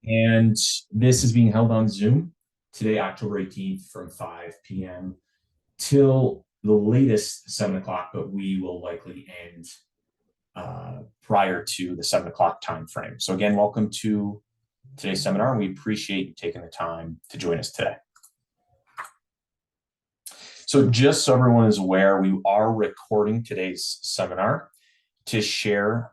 And this is being held on Zoom today, October 18th from 5 p.m. till the latest 7 o'clock, but we will likely end prior to the 7 o'clock time frame. So again, welcome to today's seminar, and we appreciate you taking the time to join us today. So just so everyone is aware, we are recording today's seminar to share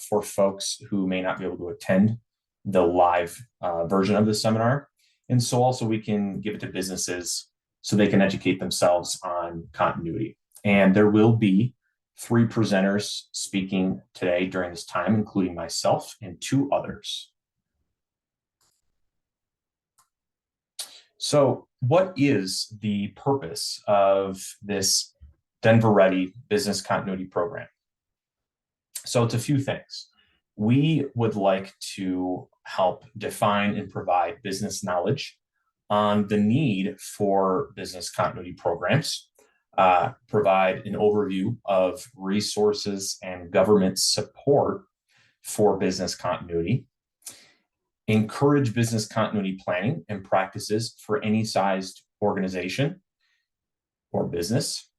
for folks who may not be able to attend the live version of the seminar. And so also we can give it to businesses so they can educate themselves on continuity. And there will be 3 presenters speaking today during this time, including myself and 2 others. So what is the purpose of this Denver Ready Business Continuity Program? So it's a few things. We would like to help define and provide business knowledge on the need for business continuity programs, provide an overview of resources and government support for business continuity, encourage business continuity planning and practices for any sized organization or business,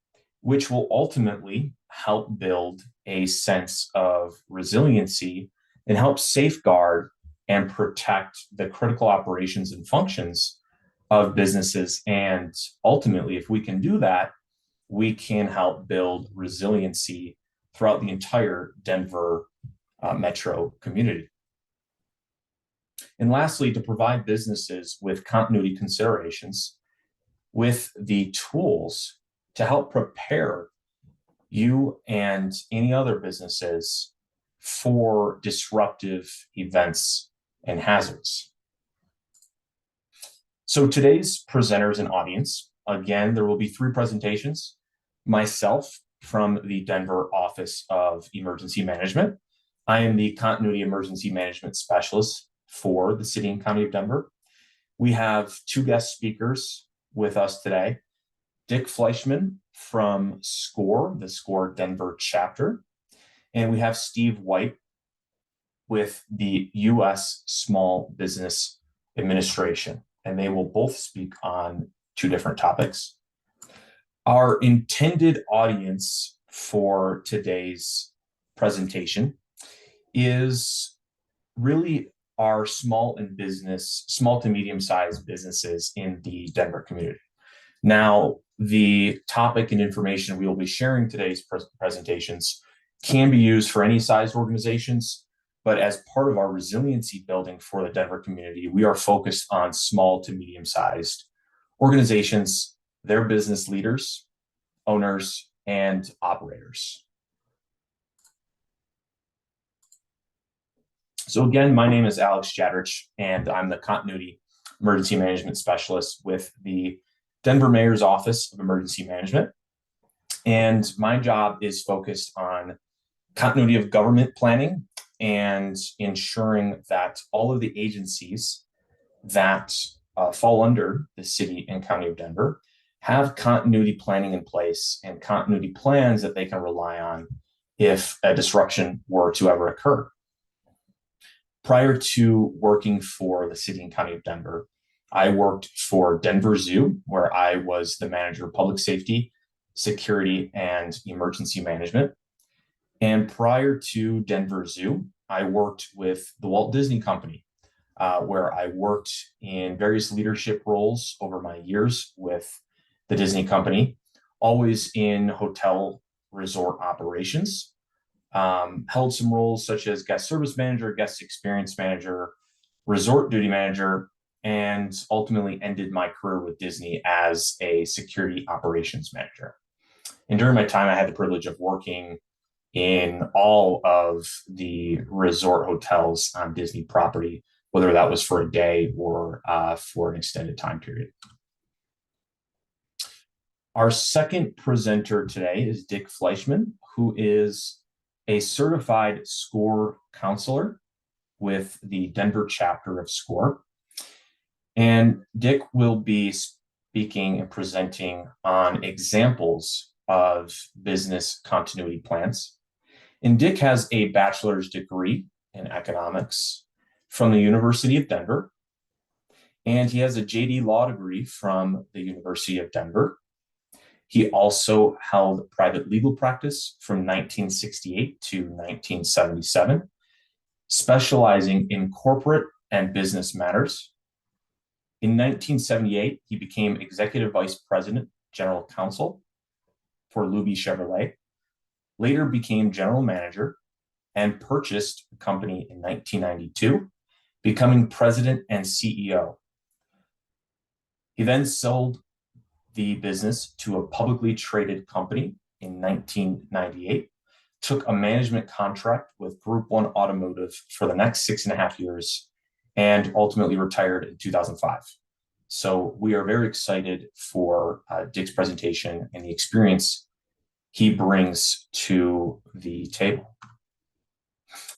which will ultimately help build a sense of resiliency and help safeguard and protect the critical operations and functions of businesses. And ultimately, if we can do that, we can help build resiliency throughout the entire Denver metro community. And lastly, to provide businesses with continuity considerations with the tools to help prepare you and any other businesses for disruptive events and hazards. So today's presenters and audience, again, there will be 3 presentations. Myself from the Denver Office of Emergency Management. I am the Continuity Emergency Management Specialist for the City and County of Denver. We have 2 guest speakers with us today. Dick Fleischman from SCORE, the SCORE Denver chapter. And we have Steve White with the U.S. Small Business Administration. And they will both speak on 2 different topics. Our intended audience for today's presentation is really our small to medium-sized businesses in the Denver community. Now, the topic and information we will be sharing today's presentations can be used for any sized organizations, but as part of our resiliency building for the Denver community, we are focused on small to medium-sized organizations, their business leaders, owners, and operators. So again, my name is Alex Jadrich, and I'm the Continuity Emergency Management Specialist with the Denver Mayor's Office of Emergency Management. And my job is focused on continuity of government planning and ensuring that all of the agencies that fall under the City and County of Denver have continuity planning in place and continuity plans that they can rely on if a disruption were to ever occur. Prior to working for the City and County of Denver, I worked for Denver Zoo, where I was the manager of public safety, security, and emergency management. And prior to Denver Zoo, I worked with the Walt Disney Company, where I worked in various leadership roles over my years with the Disney Company, always in hotel resort operations. Held some roles such as guest service manager, guest experience manager, resort duty manager, and ultimately ended my career with Disney as a security operations manager. And during my time, I had the privilege of working in all of the resort hotels on Disney property, whether that was for a day or for an extended time period. Our second presenter today is Dick Fleischman, who is a certified SCORE counselor with the Denver chapter of SCORE. And Dick will be speaking and presenting on examples of business continuity plans. And Dick has a bachelor's degree in economics from the University of Denver, and he has a JD Law degree from the University of Denver. He also held private legal practice from 1968 to 1977, specializing in corporate and business matters. In 1978, he became Executive Vice President, General Counsel for Luby Chevrolet, later became General Manager, and purchased the company in 1992, becoming President and CEO. He then sold the business to a publicly traded company in 1998, took a management contract with Group 1 Automotive for the next 6.5 years, and ultimately retired in 2005. So we are very excited for Dick's presentation and the experience he brings to the table.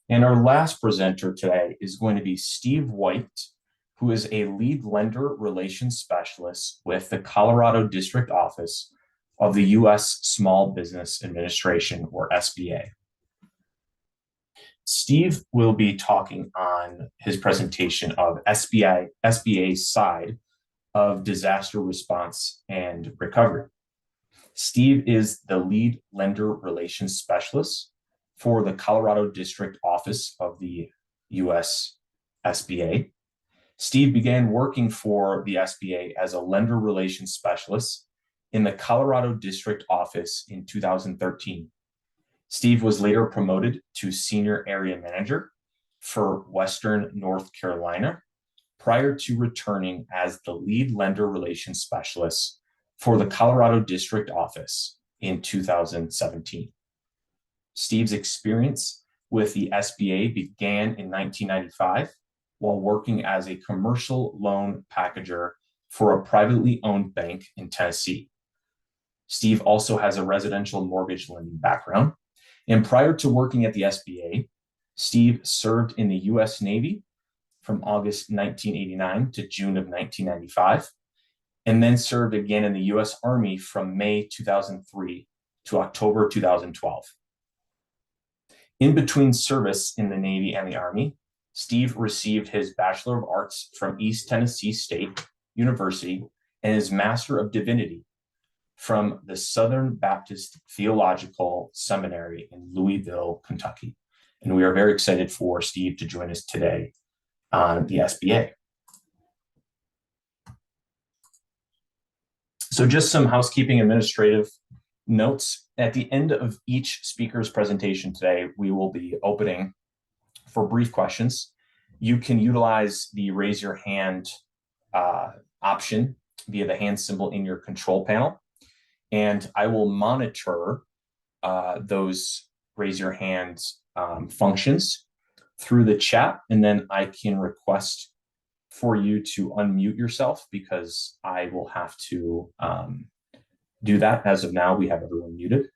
And our last presenter today is going to be Steve White, who is a lead lender relations specialist with the Colorado District Office of the U.S. Small Business Administration, or SBA. Steve will be talking on his presentation of SBA's side of disaster response and recovery. Steve is the lead lender relations specialist for the Colorado District Office of the U.S. SBA. Steve began working for the SBA as a lender relations specialist in the Colorado District Office in 2013. Steve was later promoted to Senior Area Manager for Western North Carolina, prior to returning as the lead lender relations specialist for the Colorado District Office in 2017. Steve's experience with the SBA began in 1995 while working as a commercial loan packager for a privately owned bank in Tennessee. Steve also has a residential mortgage lending background. And prior to working at the SBA, Steve served in the U.S. Navy from August 1989 to June of 1995, and then served again in the U.S. Army from May 2003 to October 2012. In between service in the Navy and the Army, Steve received his Bachelor of Arts from East Tennessee State University and his Master of Divinity from the Southern Baptist Theological Seminary in Louisville, Kentucky. And we are very excited for Steve to join us today on the SBA. So just some housekeeping administrative notes. At the end of each speaker's presentation today, we will be opening for brief questions. You can utilize the raise your hand option via the hand symbol in your control panel. And I will monitor those raise your hand functions through the chat. And then I can request for you to unmute yourself, because I will have to do that. As of now, we have everyone muted.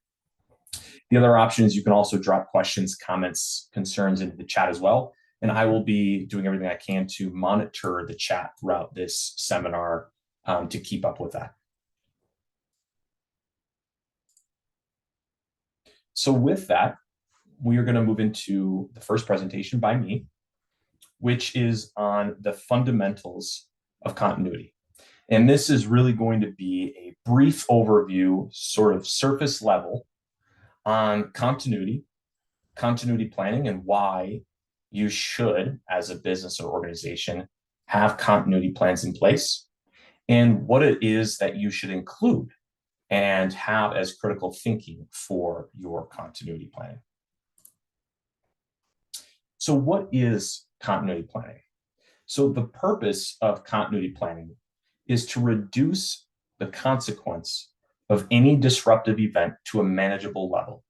The other option is you can also drop questions, comments, concerns into the chat as well. And I will be doing everything I can to monitor the chat throughout this seminar to keep up with that. So with that, we are going to move into the first presentation by me, which is on the fundamentals of continuity. And this is really going to be a brief overview, sort of surface level, on continuity planning, and why you should, as a business or organization, have continuity plans in place, and what it is that you should include and have as critical thinking for your continuity planning. So what is continuity planning? So the purpose of continuity planning is to reduce the consequence of any disruptive event to a manageable level.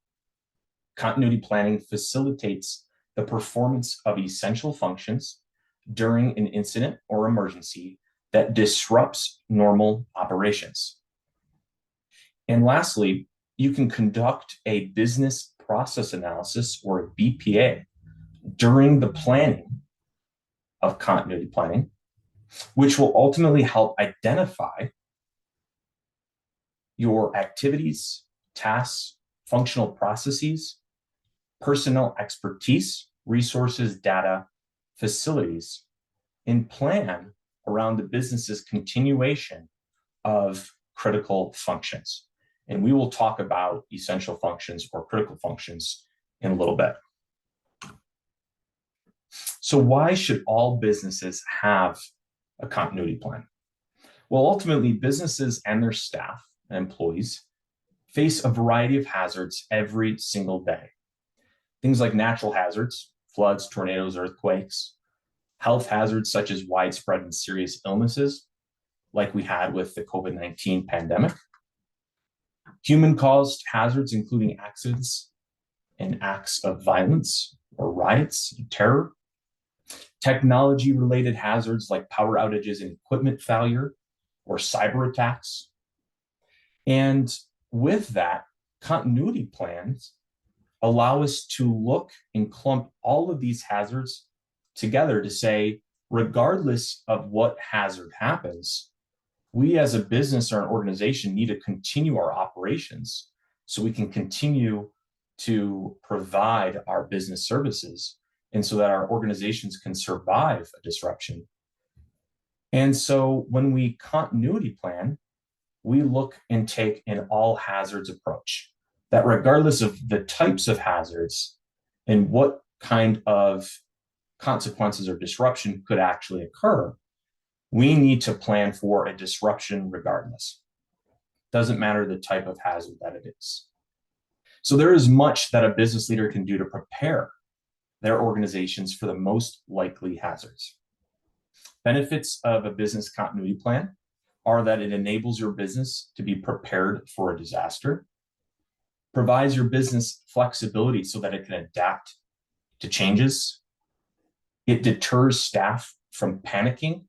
Continuity planning facilitates the performance of essential functions during an incident or emergency that disrupts normal operations. And lastly, you can conduct a business process analysis, or a BPA, during the planning of continuity planning, which will ultimately help identify your activities, tasks, functional processes, personnel expertise, resources, data, facilities, and plan around the business's continuation of critical functions. And we will talk about essential functions or critical functions in a little bit. So why should all businesses have a continuity plan? Well, ultimately, businesses and their staff and employees face a variety of hazards every single day. Things like natural hazards, floods, tornadoes, earthquakes, health hazards such as widespread and serious illnesses, like we had with the COVID-19 pandemic, human-caused hazards, including accidents and acts of violence or riots and terror, technology-related hazards like power outages and equipment failure or cyber attacks. And with that, continuity plans allow us to look and clump all of these hazards together to say, regardless of what hazard happens, we as a business or an organization need to continue our operations so we can continue to provide our business services and so that our organizations can survive a disruption. And so when we continuity plan, we look and take an all hazards approach that regardless of the types of hazards and what kind of consequences or disruption could actually occur, we need to plan for a disruption regardless. Doesn't matter the type of hazard that it is. So there is much that a business leader can do to prepare their organizations for the most likely hazards. Benefits of a business continuity plan are that it enables your business to be prepared for a disaster, provides your business flexibility so that it can adapt to changes. It deters staff from panicking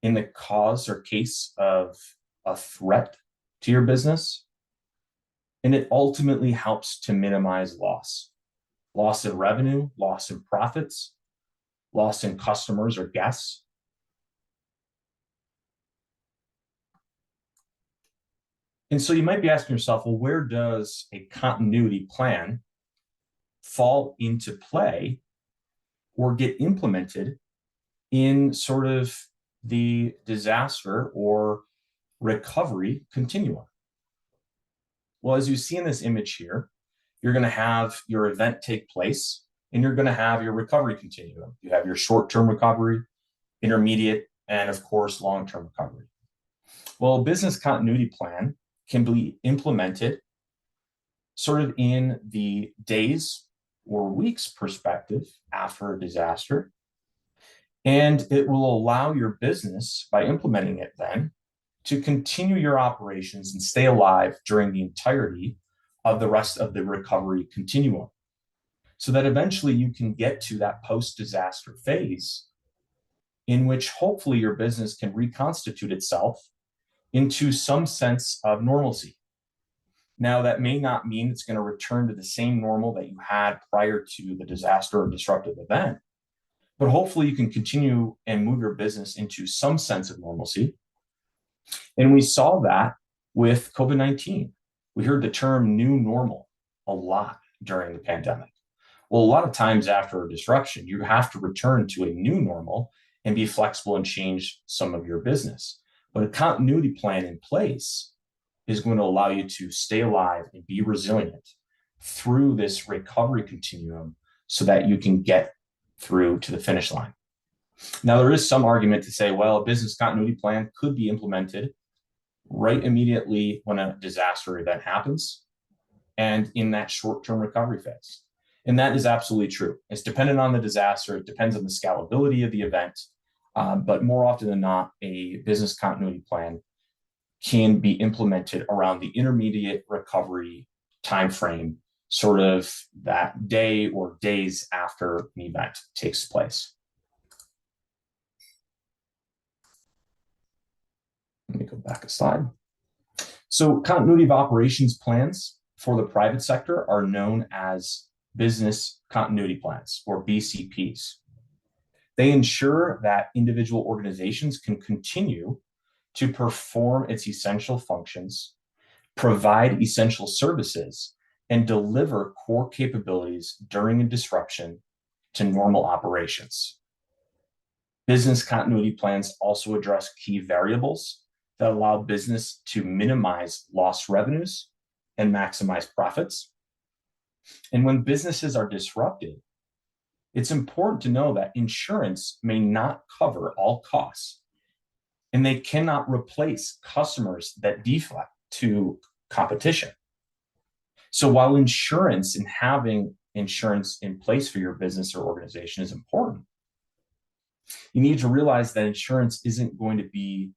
in the cause or case of a threat to your business. And it ultimately helps to minimize loss in revenue, loss in profits, loss in customers or guests. And so you might be asking yourself, well, where does a continuity plan fall into play or get implemented in sort of the disaster or recovery continuum? Well, as you see in this image here, you're going to have your event take place and you're going to have your recovery continuum. You have your short-term recovery, intermediate, and of course, long-term recovery. Well, a business continuity plan can be implemented sort of in the days or weeks perspective after a disaster. And it will allow your business, by implementing it then, to continue your operations and stay alive during the entirety of the rest of the recovery continuum, so that eventually you can get to that post-disaster phase in which hopefully your business can reconstitute itself into some sense of normalcy. Now, that may not mean it's going to return to the same normal that you had prior to the disaster or disruptive event, but hopefully you can continue and move your business into some sense of normalcy. And we saw that with COVID-19. We heard the term new normal a lot during the pandemic. Well, a lot of times after a disruption, you have to return to a new normal and be flexible and change some of your business. But a continuity plan in place is going to allow you to stay alive and be resilient through this recovery continuum so that you can get through to the finish line. Now, there is some argument to say, well, a business continuity plan could be implemented right immediately when a disaster event happens and in that short-term recovery phase. And that is absolutely true. It's dependent on the disaster. It depends on the scalability of the event. But more often than not, a business continuity plan can be implemented around the intermediate recovery timeframe, sort of that day or days after an event takes place. Let me go back a slide. So continuity of operations plans for the private sector are known as business continuity plans, or BCPs. They ensure that individual organizations can continue to perform its essential functions, provide essential services, and deliver core capabilities during a disruption to normal operations. Business continuity plans also address key variables that allow business to minimize lost revenues and maximize profits. And when businesses are disrupted, it's important to know that insurance may not cover all costs, and they cannot replace customers that deflect to competition. So while insurance and having insurance in place for your business or organization is important, you need to realize that insurance isn't going to be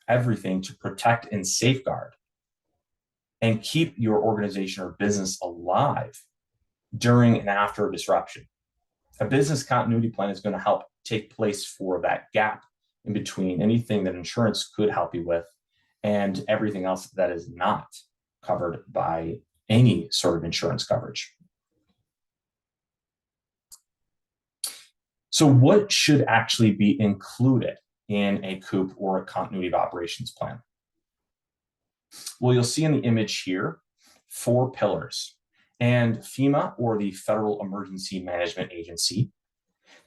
everything to protect and safeguard and keep your organization or business alive during and after a disruption. A business continuity plan is going to help take place for that gap in between anything that insurance could help you with and everything else that is not covered by any sort of insurance coverage. So what should actually be included in a COOP or a continuity of operations plan? Well, you'll see in the image here 4 pillars. And FEMA, or the Federal Emergency Management Agency,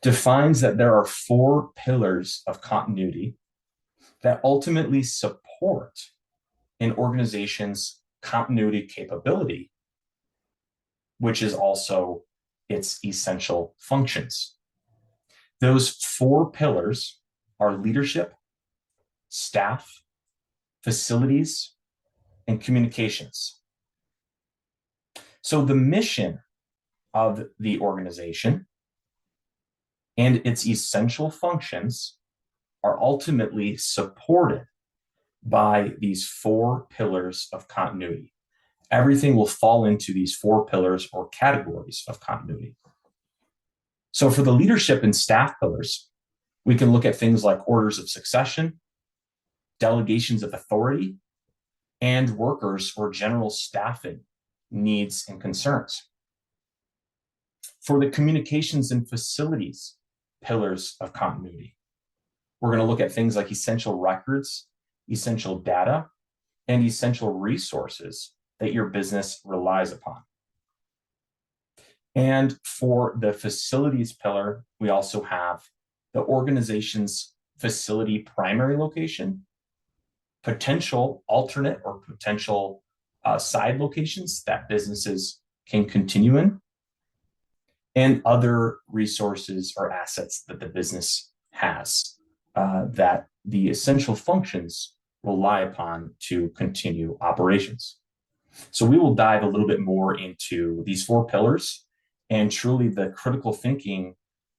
defines that there are 4 pillars of continuity that ultimately support an organization's continuity capability, which is also its essential functions. Those 4 pillars are leadership, staff, facilities, and communications. So the mission of the organization and its essential functions are ultimately supported by these 4 pillars of continuity. Everything will fall into these 4 pillars or categories of continuity. So for the leadership and staff pillars, we can look at things like orders of succession, delegations of authority, and workers or general staffing needs and concerns. For the communications and facilities pillars of continuity, we're going to look at things like essential records, essential data, and essential resources that your business relies upon. And for the facilities pillar, we also have the organization's facility primary location, potential alternate or potential side locations that businesses can continue in, and other resources or assets that the business has that the essential functions rely upon to continue operations. So we will dive a little bit more into these 4 pillars and truly the critical thinking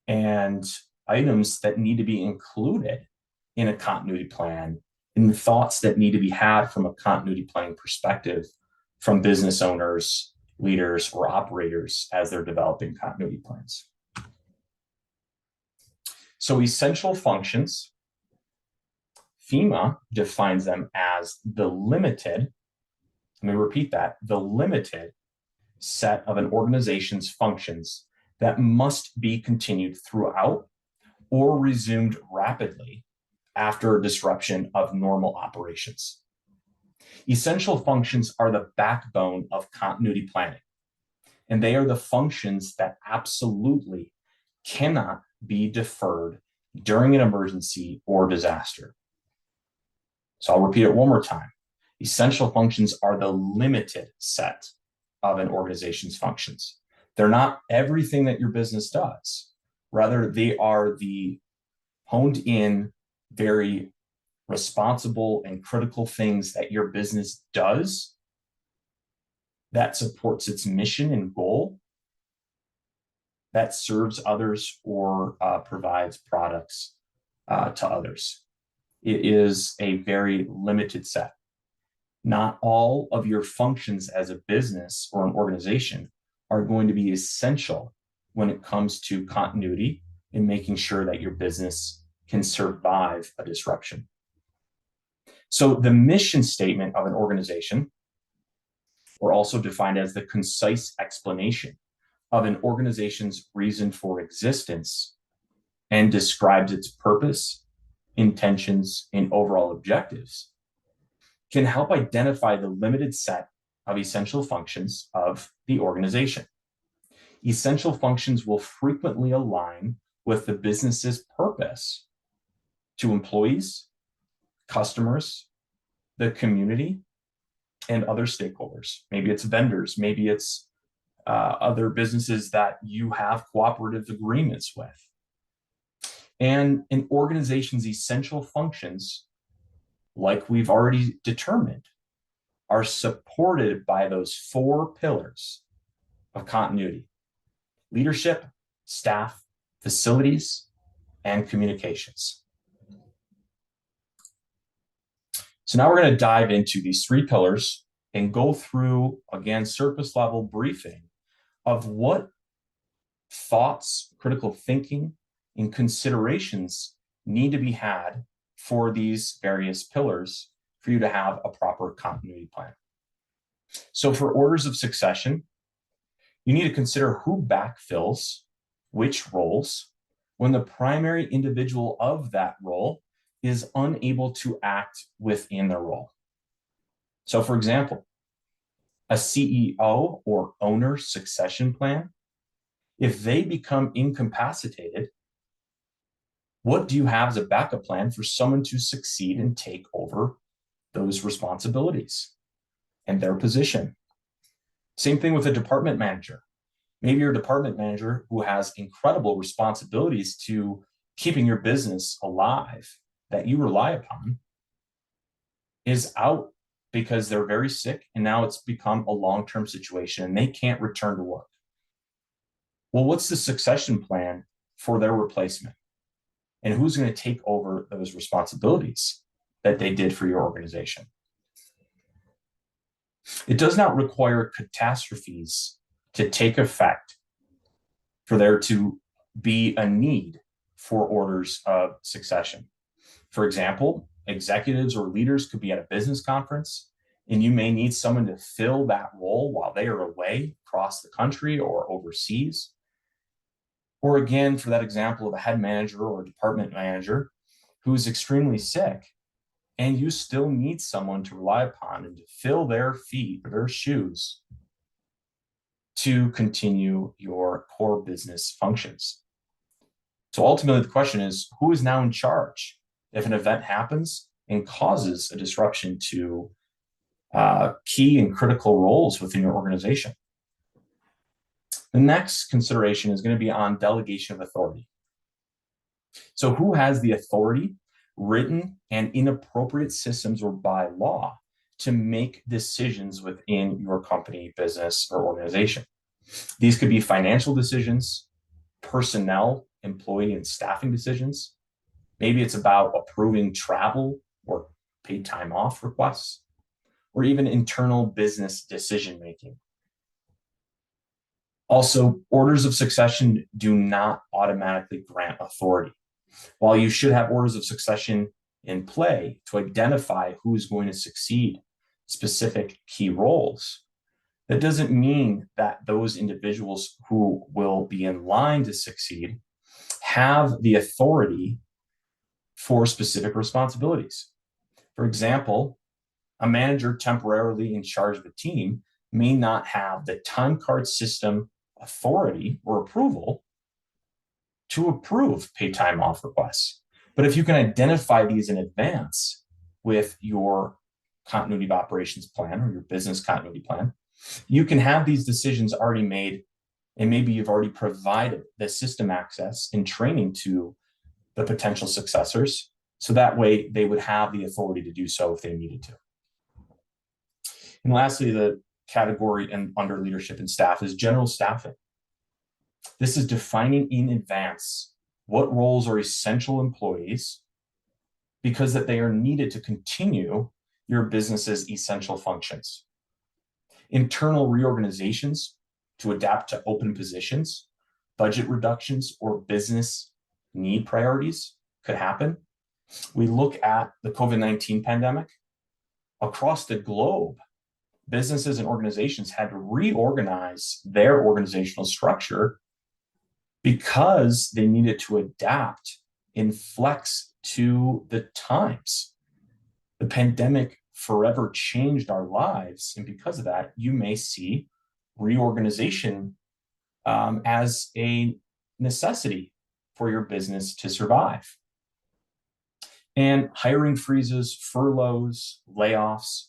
and items that need to be included in a continuity plan, and the thoughts that need to be had from a continuity planning perspective from business owners, leaders, or operators as they're developing continuity plans. So essential functions, FEMA defines them as the limited, let me repeat that, the limited set of an organization's functions that must be continued throughout or resumed rapidly after a disruption of normal operations. Essential functions are the backbone of continuity planning, and they are the functions that absolutely cannot be deferred during an emergency or disaster. So I'll repeat it one more time. Essential functions are the limited set of an organization's functions. They're not everything that your business does. Rather, they are the honed in, very responsible and critical things that your business does that supports its mission and goal, that serves others or provides products to others. It is a very limited set. Not all of your functions as a business or an organization are going to be essential when it comes to continuity and making sure that your business can survive a disruption. So the mission statement of an organization, or also defined as the concise explanation of an organization's reason for existence, and describes its purpose, intentions, and overall objectives, can help identify the limited set of essential functions of the organization. Essential functions will frequently align with the business's purpose to employees, customers, the community, and other stakeholders. Maybe it's vendors, maybe it's other businesses that you have cooperative agreements with. And an organization's essential functions, like we've already determined, are supported by those 4 pillars of continuity: leadership, staff, facilities, and communications. So now we're going to dive into these 3 pillars and go through, again, surface level briefing of what thoughts, critical thinking, and considerations need to be had for these various pillars for you to have a proper continuity plan. So for orders of succession, you need to consider who backfills which roles when the primary individual of that role is unable to act within the role. So for example, a CEO or owner succession plan, if they become incapacitated, what do you have as a backup plan for someone to succeed and take over those responsibilities and their position? Same thing with a department manager. Maybe you're a department manager who has incredible responsibilities to keeping your business alive that you rely upon is out because they're very sick and now it's become a long-term situation and they can't return to work. Well, what's the succession plan for their replacement? And who's going to take over those responsibilities that they did for your organization? It does not require catastrophes to take effect for there to be a need for orders of succession. For example, executives or leaders could be at a business conference, and you may need someone to fill that role while they are away across the country or overseas. Or again, for that example of a head manager or a department manager who's extremely sick, and you still need someone to rely upon and to fill their feet or their shoes to continue your core business functions. So ultimately, the question is, who is now in charge if an event happens and causes a disruption to key and critical roles within your organization? The next consideration is going to be on delegation of authority. So who has the authority, written and inappropriate systems or by law, to make decisions within your company, business, or organization? These could be financial decisions, personnel, employee and staffing decisions. Maybe it's about approving travel or paid time off requests, or even internal business decision-making. Also, orders of succession do not automatically grant authority. While you should have orders of succession in play to identify who is going to succeed specific key roles, that doesn't mean that those individuals who will be in line to succeed have the authority for specific responsibilities. For example, a manager temporarily in charge of a team may not have the time card system authority or approval to approve paid time off requests. But if you can identify these in advance with your continuity of operations plan or your business continuity plan, you can have these decisions already made, and maybe you've already provided the system access and training to the potential successors, so that way they would have the authority to do so if they needed to. And lastly, the category and under leadership and staff is general staffing. This is defining in advance what roles are essential employees because that they are needed to continue your business's essential functions. Internal reorganizations to adapt to open positions, budget reductions, or business need priorities could happen. We look at the COVID-19 pandemic. Across the globe, businesses and organizations had to reorganize their organizational structure because they needed to adapt and flex to the times. The pandemic forever changed our lives, and because of that, you may see reorganization as a necessity for your business to survive. And hiring freezes, furloughs, layoffs,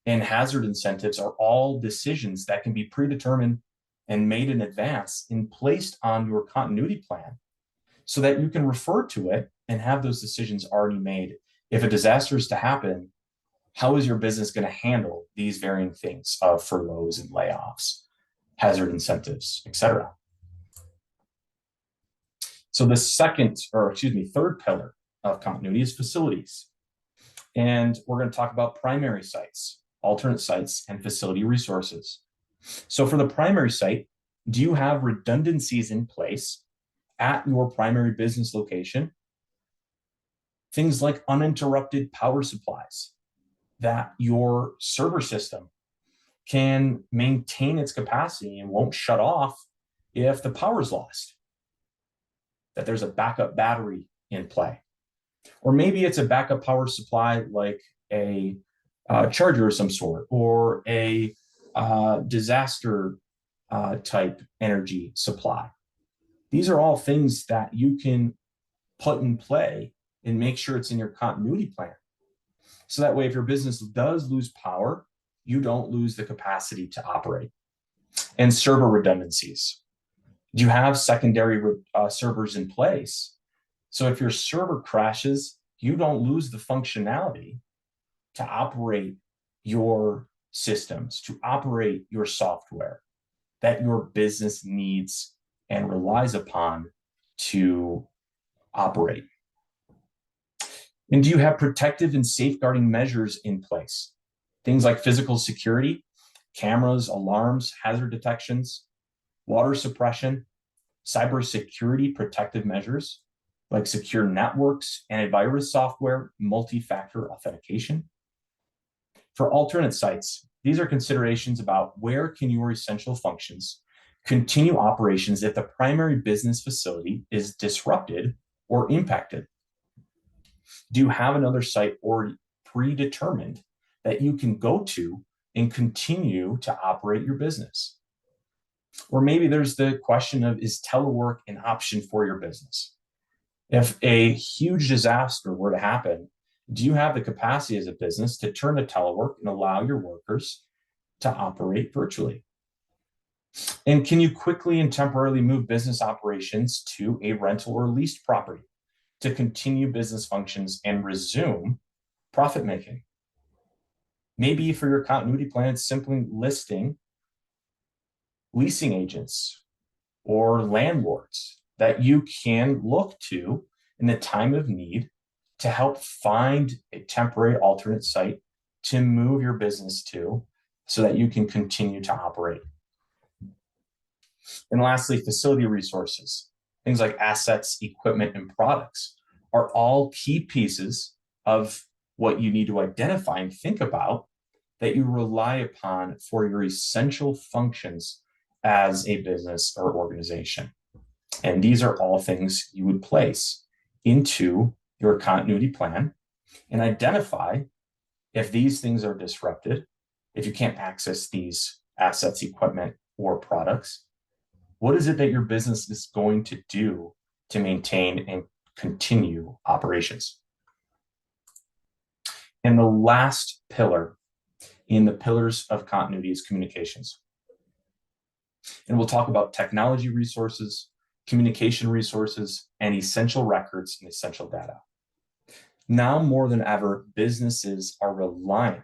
and hazard incentives are all decisions that can be predetermined and made in advance and placed on your continuity plan so that you can refer to it and have those decisions already made. If a disaster is to happen, how is your business going to handle these varying things of furloughs and layoffs, hazard incentives, etc.? So the third pillar of continuity is facilities. And we're going to talk about primary sites, alternate sites, and facility resources. So for the primary site, do you have redundancies in place at your primary business location? Things like uninterrupted power supplies, that your server system can maintain its capacity and won't shut off if the power is lost, that there's a backup battery in play. Or maybe it's a backup power supply like a charger of some sort, or a disaster type energy supply. These are all things that you can put in play and make sure it's in your continuity plan. So that way, if your business does lose power, you don't lose the capacity to operate. And server redundancies. Do you have secondary servers in place? So if your server crashes, you don't lose the functionality to operate your systems, to operate your software that your business needs and relies upon to operate. And do you have protective and safeguarding measures in place? Things like physical security, cameras, alarms, hazard detections, water suppression, cybersecurity protective measures like secure networks, antivirus software, multi-factor authentication. For alternate sites, these are considerations about where can your essential functions continue operations if the primary business facility is disrupted or impacted. Do you have another site already predetermined that you can go to and continue to operate your business? Or maybe there's the question of, is telework an option for your business? If a huge disaster were to happen, do you have the capacity as a business to turn to telework and allow your workers to operate virtually? And can you quickly and temporarily move business operations to a rental or leased property to continue business functions and resume profit making? Maybe for your continuity plan, it's simply listing leasing agents or landlords that you can look to in the time of need to help find a temporary alternate site to move your business to so that you can continue to operate. And lastly, facility resources. Things like assets, equipment, and products are all key pieces of what you need to identify and think about that you rely upon for your essential functions as a business or organization. And these are all things you would place into your continuity plan and identify if these things are disrupted, if you can't access these assets, equipment, or products. What is it that your business is going to do to maintain and continue operations? And the last pillar in the pillars of continuity is communications. And we'll talk about technology resources, communication resources, and essential records and essential data. Now more than ever, businesses are reliant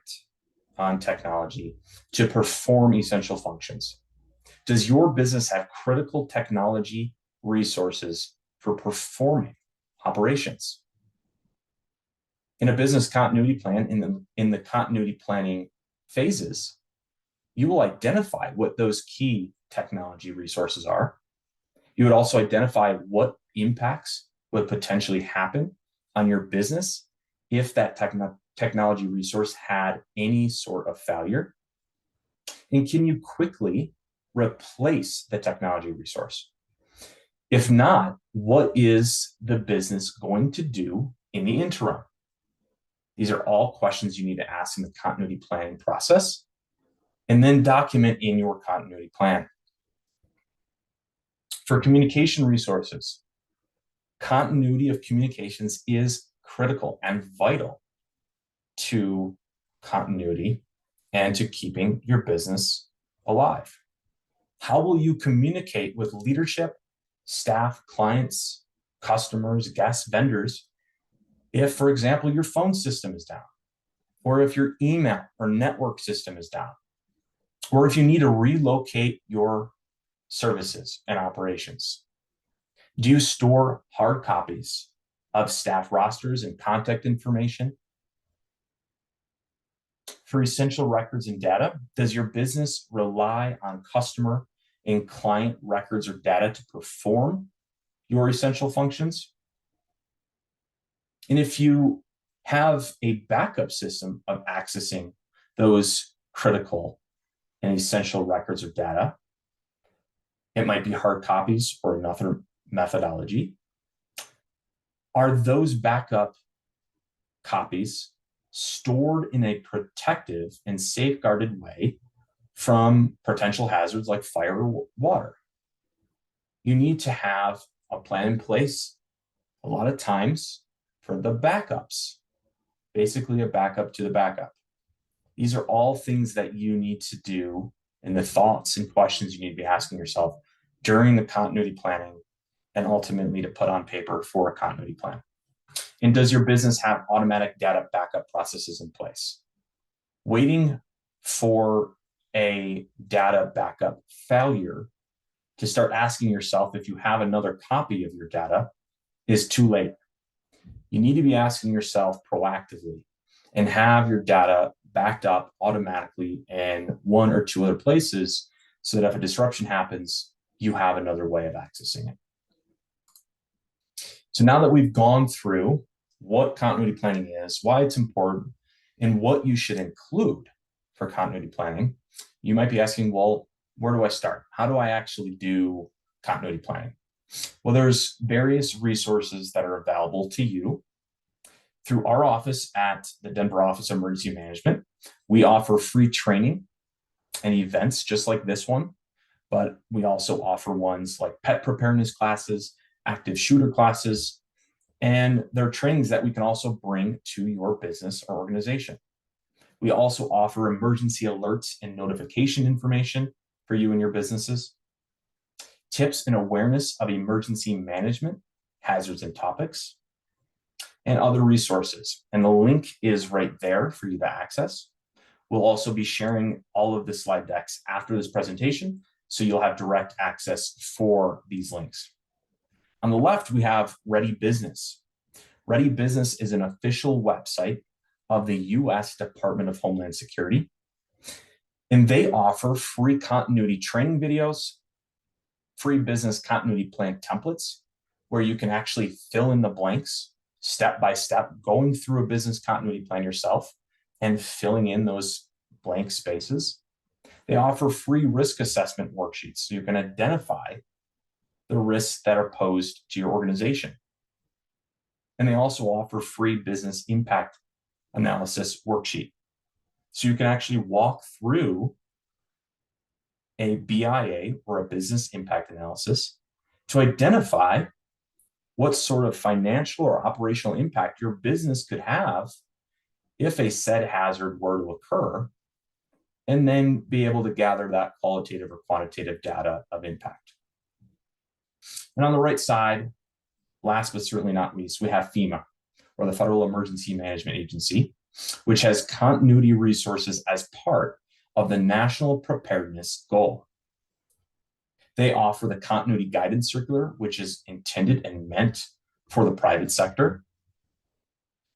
on technology to perform essential functions. Does your business have critical technology resources for performing operations? In a business continuity plan, in the continuity planning phases, you will identify what those key technology resources are. You would also identify what impacts would potentially happen on your business if that technology resource had any sort of failure. And can you quickly replace the technology resource? If not, what is the business going to do in the interim? These are all questions you need to ask in the continuity planning process, and then document in your continuity plan. For communication resources, continuity of communications is critical and vital to continuity and to keeping your business alive. How will you communicate with leadership, staff, clients, customers, guests, vendors if, for example, your phone system is down, or if your email or network system is down, or if you need to relocate your services and operations? Do you store hard copies of staff rosters and contact information? For essential records and data, does your business rely on customer and client records or data to perform your essential functions? And if you have a backup system of accessing those critical and essential records or data, it might be hard copies or another methodology. Are those backup copies stored in a protective and safeguarded way from potential hazards like fire or water? You need to have a plan in place a lot of times for the backups, basically a backup to the backup. These are all things that you need to do and the thoughts and questions you need to be asking yourself during the continuity planning and ultimately to put on paper for a continuity plan. And does your business have automatic data backup processes in place? Waiting for a data backup failure to start asking yourself if you have another copy of your data is too late. You need to be asking yourself proactively and have your data backed up automatically in one or two other places so that if a disruption happens, you have another way of accessing it. So now that we've gone through what continuity planning is, why it's important, and what you should include for continuity planning, you might be asking, well, where do I start? How do I actually do continuity planning? Well, there's various resources that are available to you. Through our office at the Denver Office of Emergency Management, we offer free training and events just like this one, but we also offer ones like pet preparedness classes, active shooter classes, and they're trainings that we can also bring to your business or organization. We also offer emergency alerts and notification information for you and your businesses, tips and awareness of emergency management, hazards and topics, and other resources. And the link is right there for you to access. We'll also be sharing all of the slide decks after this presentation, so you'll have direct access for these links. On the left, we have Ready Business. Ready Business is an official website of the U.S. Department of Homeland Security, and they offer free continuity training videos, free business continuity plan templates, where you can actually fill in the blanks step by step, going through a business continuity plan yourself and filling in those blank spaces. They offer free risk assessment worksheets so you can identify the risks that are posed to your organization. And they also offer free business impact analysis worksheet. So you can actually walk through a BIA or a business impact analysis to identify what sort of financial or operational impact your business could have if a said hazard were to occur, and then be able to gather that qualitative or quantitative data of impact. And on the right side, last but certainly not least, we have FEMA, or the Federal Emergency Management Agency, which has continuity resources as part of the National Preparedness Goal. They offer the Continuity Guidance Circular, which is intended and meant for the private sector.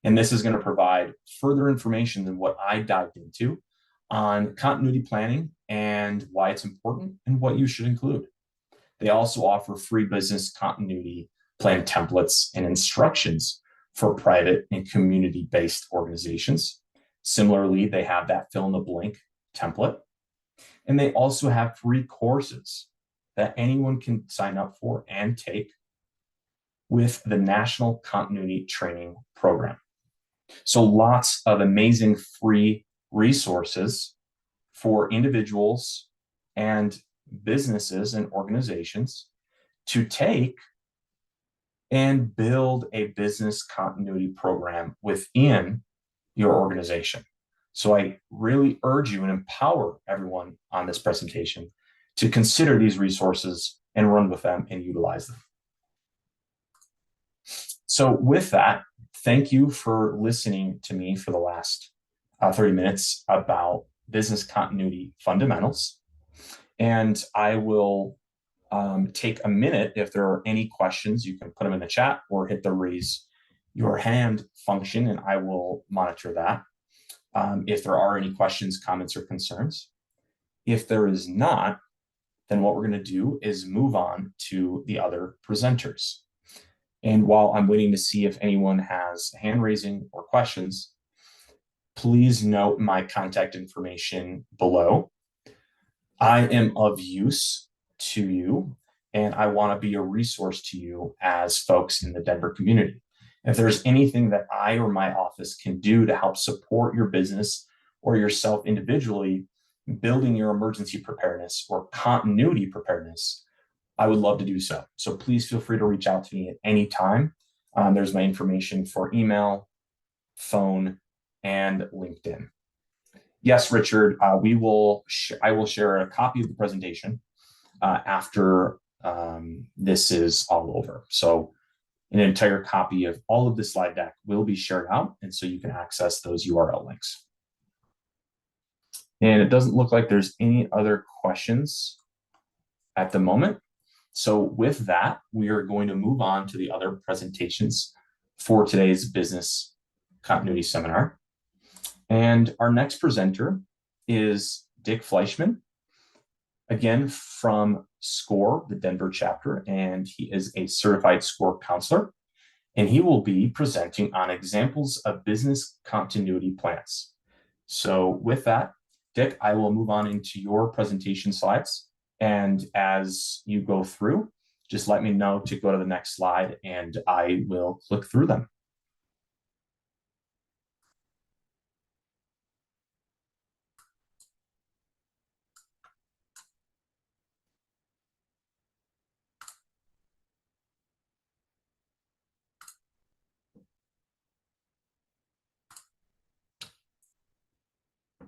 And this is going to provide further information than what I dived into on continuity planning and why it's important and what you should include. They also offer free business continuity plan templates and instructions for private and community-based organizations. Similarly, they have that fill in the blank template. And they also have free courses that anyone can sign up for and take with the National Continuity Training Program. So lots of amazing free resources for individuals and businesses and organizations to take and build a business continuity program within your organization. So I really urge you and empower everyone on this presentation to consider these resources and run with them and utilize them. So with that, thank you for listening to me for the last 30 minutes about business continuity fundamentals. And I will take a minute. If there are any questions, you can put them in the chat or hit the raise your hand function, and I will monitor that. If there are any questions, comments, or concerns. If there is not, then what we're going to do is move on to the other presenters. And while I'm waiting to see if anyone has hand raising or questions, please note my contact information below. I am of use to you, and I want to be a resource to you as folks in the Denver community. If there's anything that I or my office can do to help support your business or yourself individually, building your emergency preparedness or continuity preparedness, I would love to do so. So please feel free to reach out to me at any time. There's my information for email, phone, and LinkedIn. Yes, Richard, I will share a copy of the presentation after this is all over. So an entire copy of all of the slide deck will be shared out, and so you can access those URL links. And it doesn't look like there's any other questions at the moment. So with that, we are going to move on to the other presentations for today's business continuity seminar. And our next presenter is Dick Fleischman, again from SCORE, the Denver chapter, and he is a certified SCORE counselor. And he will be presenting on examples of business continuity plans. So with that, Dick, I will move on into your presentation slides. And as you go through, just let me know to go to the next slide and I will click through them.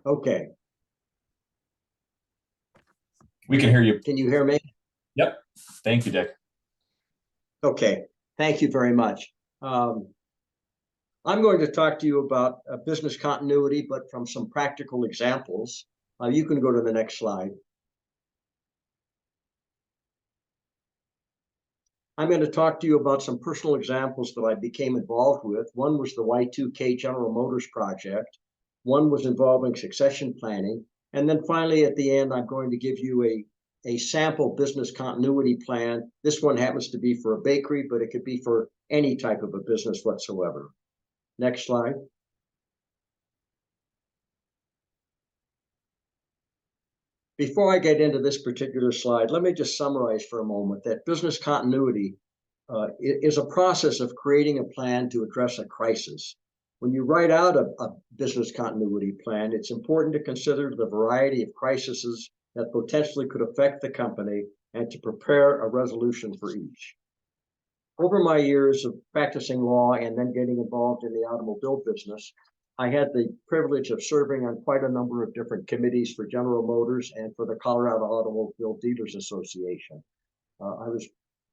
Okay. We can hear you. Can you hear me? Yep. Thank you, Dick. Okay. Thank you very much. I'm going to talk to you about business continuity, but from some practical examples. You can go to the next slide. I'm going to talk to you about some personal examples that I became involved with. One was the Y2K General Motors project. One was involving succession planning. And then finally, at the end, I'm going to give you a sample business continuity plan. This one happens to be for a bakery, but it could be for any type of a business whatsoever. Next slide. Before I get into this particular slide, let me just summarize for a moment that business continuity is a process of creating a plan to address a crisis. When you write out a business continuity plan, it's important to consider the variety of crises that potentially could affect the company and to prepare a resolution for each. Over my years of practicing law and then getting involved in the automobile business, I had the privilege of serving on quite a number of different committees for General Motors and for the Colorado Automobile Dealers Association. I was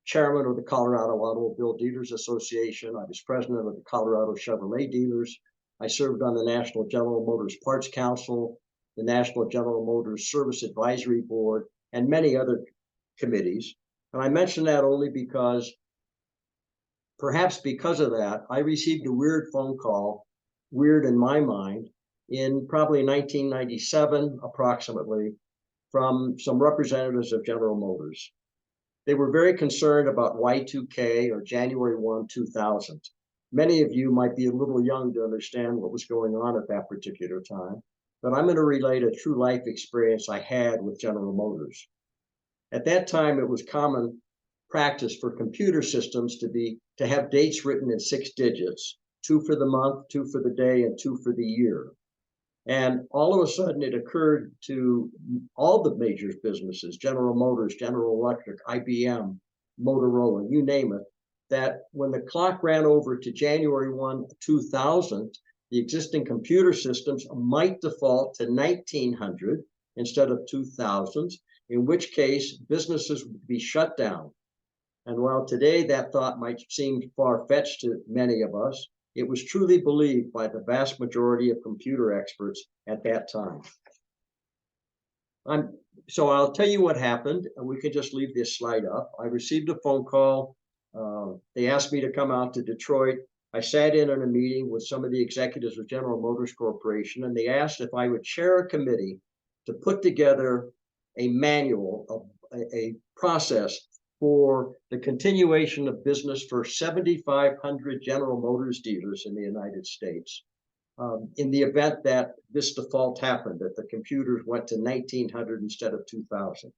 chairman of the Colorado Automobile Dealers Association. I was president of the Colorado Chevrolet Dealers. I served on the National General Motors Parts Council, the National General Motors Service Advisory Board, and many other committees. And I mention that only because, perhaps because of that, I received a weird phone call, weird in my mind, in probably 1997, approximately, from some representatives of General Motors. They were very concerned about Y2K, or January 1, 2000. Many of you might be a little young to understand what was going on at that particular time, but I'm going to relate a true life experience I had with General Motors. At that time, it was common practice for computer systems to have dates written in 6 digits, 2 for the month, 2 for the day, and 2 for the year. And all of a sudden, it occurred to all the major businesses, General Motors, General Electric, IBM, Motorola, you name it, that when the clock ran over to January 1, 2000, the existing computer systems might default to 1900 instead of 2000, in which case businesses would be shut down. And while today that thought might seem far-fetched to many of us, it was truly believed by the vast majority of computer experts at that time. So I'll tell you what happened, and we can just leave this slide up. I received a phone call. They asked me to come out to Detroit. I sat in on a meeting with some of the executives of General Motors Corporation, and they asked if I would chair a committee to put together a manual, a process for the continuation of business for 7,500 General Motors dealers in the United States. In the event that this default happened, that the computers went to 1900 instead of 2000.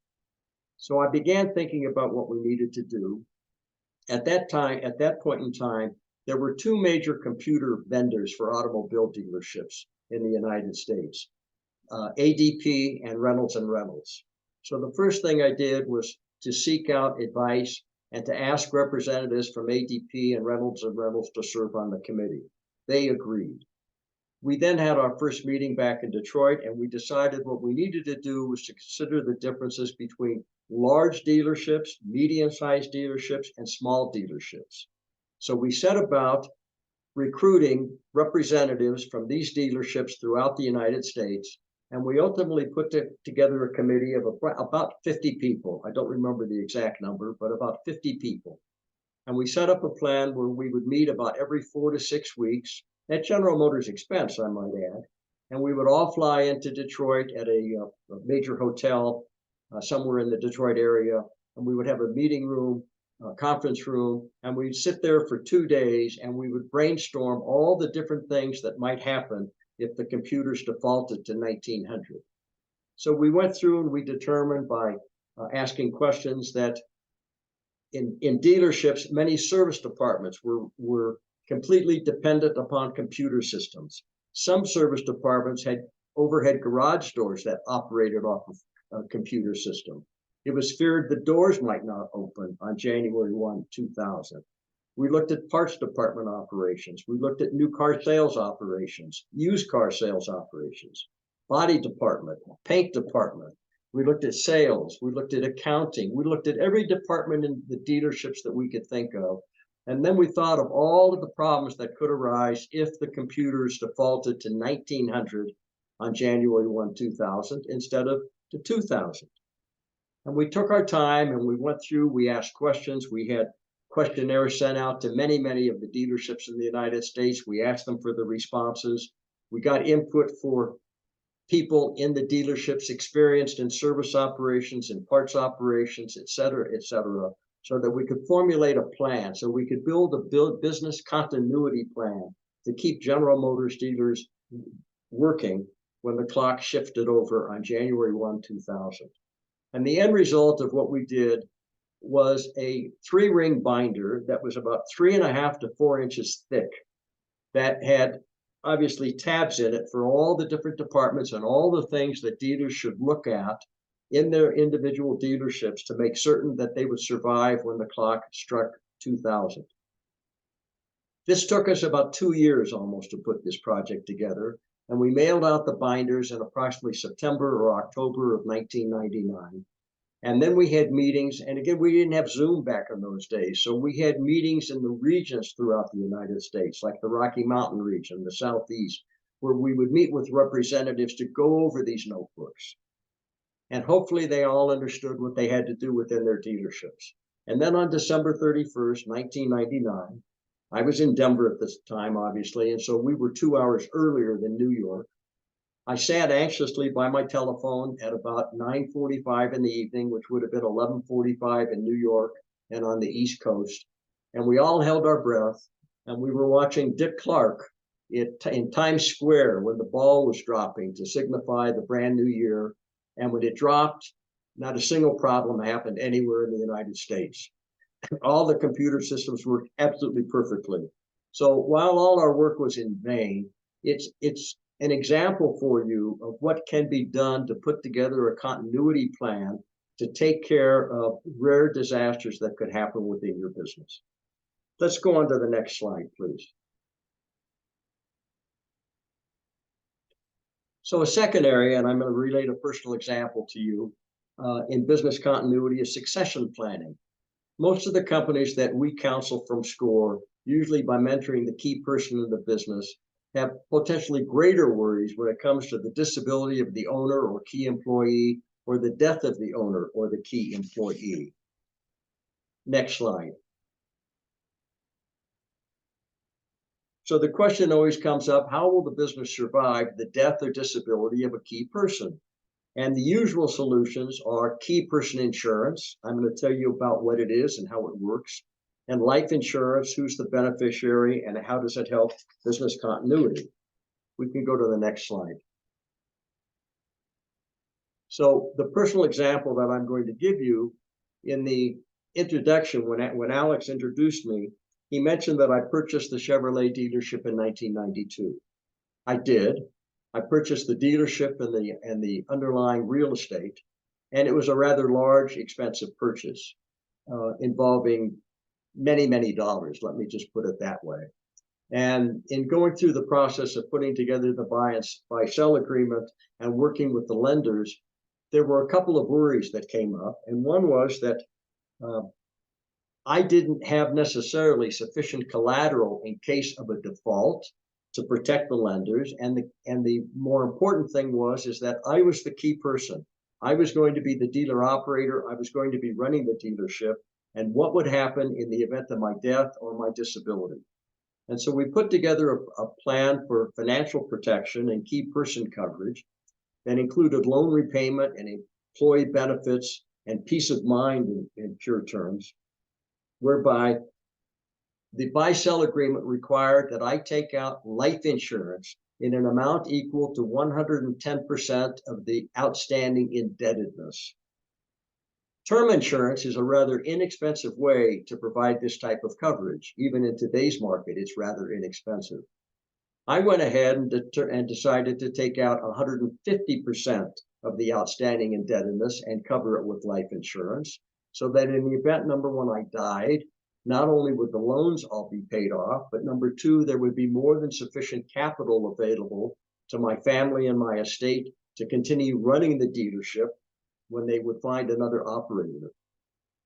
So I began thinking about what we needed to do. At that point in time, there were two major computer vendors for automobile dealerships in the United States, ADP and Reynolds and Reynolds. So the first thing I did was to seek out advice and to ask representatives from ADP and Reynolds to serve on the committee. They agreed. We then had our first meeting back in Detroit, and we decided what we needed to do was to consider the differences between large dealerships, medium-sized dealerships, and small dealerships. So we set about recruiting representatives from these dealerships throughout the United States, and we ultimately put together a committee of about 50 people. I don't remember the exact number, but about 50 people. And we set up a plan where we would meet about every 4 to 6 weeks, at General Motors' expense, I might add. And we would all fly into Detroit at a major hotel somewhere in the Detroit area. And we would have a meeting room, a conference room, and we'd sit there for 2 days and we would brainstorm all the different things that might happen if the computers defaulted to 1900. So we went through and we determined by asking questions that in dealerships, many service departments were completely dependent upon computer systems. Some service departments had overhead garage doors that operated off of a computer system. It was feared the doors might not open on January 1, 2000. We looked at parts department operations. We looked at new car sales operations, used car sales operations, body department, paint department. We looked at sales. We looked at accounting. We looked at every department in the dealerships that we could think of. And then we thought of all of the problems that could arise if the computers defaulted to 1900 on January 1, 2000 instead of to 2000. And we took our time and we went through, we asked questions. We had questionnaires sent out to many, many of the dealerships in the United States. We asked them for the responses. We got input for people in the dealerships experienced in service operations and parts operations, et cetera, so that we could formulate a plan, so we could build a business continuity plan to keep General Motors dealers working when the clock shifted over on January 1, 2000. And the end result of what we did was a 3-ring binder that was about 3.5 to 4 inches thick that had obviously tabs in it for all the different departments and all the things that dealers should look at in their individual dealerships to make certain that they would survive when the clock struck 2000. This took us about 2 years almost to put this project together, and we mailed out the binders in approximately September or October of 1999. And then we had meetings, and again, we didn't have Zoom back in those days, so we had meetings in the regions throughout the United States, like the Rocky Mountain region, the Southeast, where we would meet with representatives to go over these notebooks. And hopefully they all understood what they had to do within their dealerships. And then on December 31st, 1999, I was in Denver at this time, obviously, and so we were 2 hours earlier than New York. I sat anxiously by my telephone at about 9:45 in the evening, which would have been 11:45 in New York and on the East Coast. And we all held our breath, and we were watching Dick Clark in Times Square when the ball was dropping to signify the brand new year. And when it dropped, not a single problem happened anywhere in the United States. All the computer systems worked absolutely perfectly. So while all our work was in vain, it's an example for you of what can be done to put together a continuity plan to take care of rare disasters that could happen within your business. Let's go on to the next slide, please. So a second area, and I'm going to relate a personal example to you in business continuity, is succession planning. Most of the companies that we counsel from SCORE, usually by mentoring the key person in the business, have potentially greater worries when it comes to the disability of the owner or key employee, or the death of the owner or the key employee. Next slide. So the question always comes up, how will the business survive the death or disability of a key person? And the usual solutions are key person insurance. I'm going to tell you about what it is and how it works. And life insurance, who's the beneficiary and how does it help business continuity? We can go to the next slide. So the personal example that I'm going to give you in the introduction, when Alex introduced me, he mentioned that I purchased the Chevrolet dealership in 1992. I did. I purchased the dealership and the underlying real estate, and it was a rather large, expensive purchase involving many, many dollars. Let me just put it that way. And in going through the process of putting together the buy-sell agreement and working with the lenders, there were a couple of worries that came up. And one was that I didn't have necessarily sufficient collateral in case of a default to protect the lenders. And the more important thing is that I was the key person. I was going to be the dealer operator. I was going to be running the dealership. And what would happen in the event of my death or my disability? And so we put together a plan for financial protection and key person coverage that included loan repayment and employee benefits and peace of mind in pure terms, whereby the buy-sell agreement required that I take out life insurance in an amount equal to 110% of the outstanding indebtedness. Term insurance is a rather inexpensive way to provide this type of coverage. Even in today's market, it's rather inexpensive. I went ahead and decided to take out 150% of the outstanding indebtedness and cover it with life insurance, so that in the event, number one, I died, not only would the loans all be paid off, but number two, there would be more than sufficient capital available to my family and my estate to continue running the dealership when they would find another operator.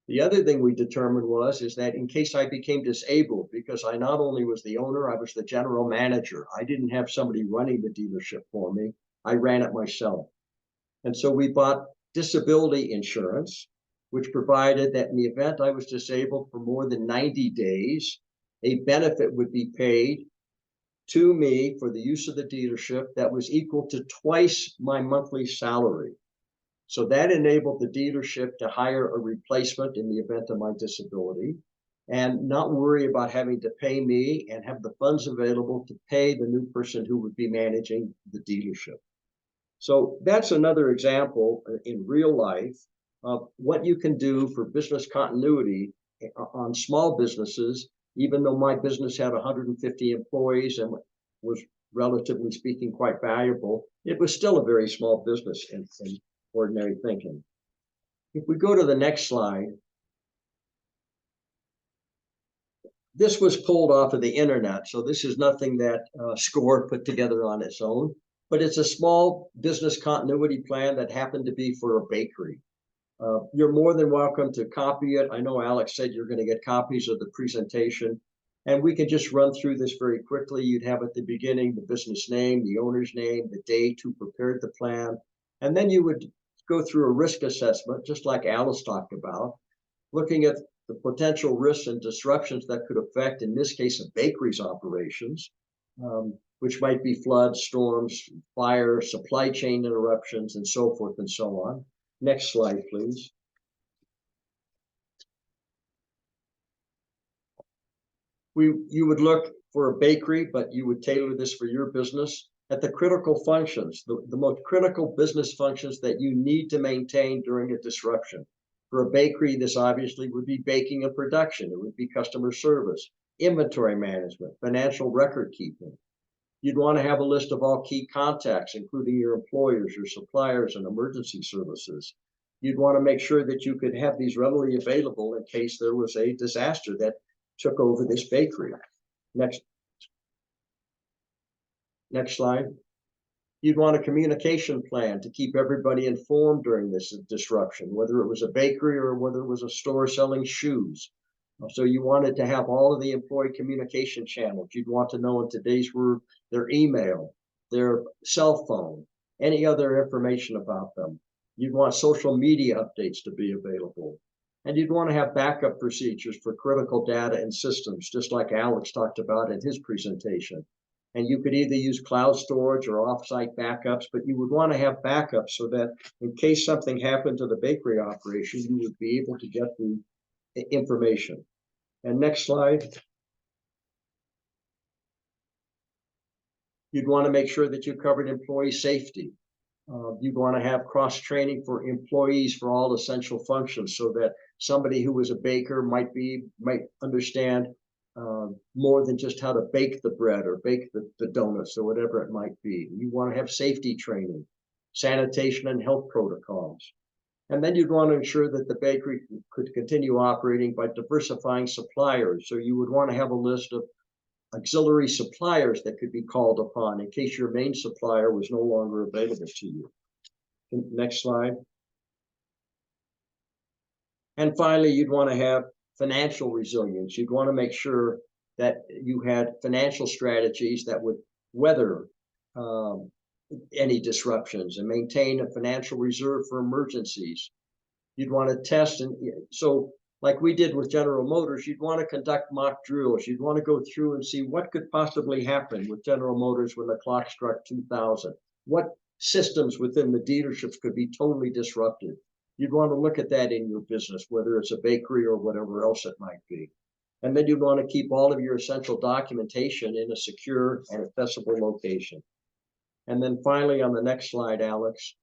The other thing we determined is that in case I became disabled, because I not only was the owner, I was the general manager. I didn't have somebody running the dealership for me. I ran it myself. And so we bought disability insurance, which provided that in the event I was disabled for more than 90 days, a benefit would be paid to me for the use of the dealership that was equal to twice my monthly salary. So that enabled the dealership to hire a replacement in the event of my disability and not worry about having to pay me and have the funds available to pay the new person who would be managing the dealership. So that's another example in real life of what you can do for business continuity on small businesses. Even though my business had 150 employees and was relatively speaking quite valuable, it was still a very small business in ordinary thinking. If we go to the next slide, this was pulled off of the internet, so this is nothing that SCORE put together on its own, but it's a small business continuity plan that happened to be for a bakery. You're more than welcome to copy it. I know Alex said you're going to get copies of the presentation, and we can just run through this very quickly. You'd have at the beginning the business name, the owner's name, the date who prepared the plan, and then you would go through a risk assessment, just like Alice talked about, looking at the potential risks and disruptions that could affect, in this case, a bakery's operations, which might be floods, storms, fire, supply chain interruptions, and so forth and so on. Next slide, please. You would look for a bakery, but you would tailor this for your business at the critical functions, the most critical business functions that you need to maintain during a disruption. For a bakery, this obviously would be baking and production. It would be customer service, inventory management, financial record keeping. You'd want to have a list of all key contacts, including your employers, your suppliers, and emergency services. You'd want to make sure that you could have these readily available in case there was a disaster that took over this bakery. Next slide. You'd want a communication plan to keep everybody informed during this disruption, whether it was a bakery or whether it was a store selling shoes. So you wanted to have all of the employee communication channels. You'd want to know in today's world their email, their cell phone, any other information about them. You'd want social media updates to be available. And you'd want to have backup procedures for critical data and systems, just like Alex talked about in his presentation. And you could either use cloud storage or offsite backups, but you would want to have backups so that in case something happened to the bakery operation, you would be able to get the information. And next slide. You'd want to make sure that you covered employee safety. You'd want to have cross-training for employees for all essential functions so that somebody who was a baker might understand more than just how to bake the bread or bake the donuts or whatever it might be. You want to have safety training, sanitation and health protocols. And then you'd want to ensure that the bakery could continue operating by diversifying suppliers. So you would want to have a list of auxiliary suppliers that could be called upon in case your main supplier was no longer available to you. Next slide. And finally, you'd want to have financial resilience. You'd want to make sure that you had financial strategies that would weather any disruptions and maintain a financial reserve for emergencies. You'd want to test, and so like we did with General Motors, you'd want to conduct mock drills. You'd want to go through and see what could possibly happen with General Motors when the clock struck 2000. What systems within the dealerships could be totally disrupted. You'd want to look at that in your business, whether it's a bakery or whatever else it might be. And then you'd want to keep all of your essential documentation in a secure and accessible location. And then finally, on the next slide, Alex,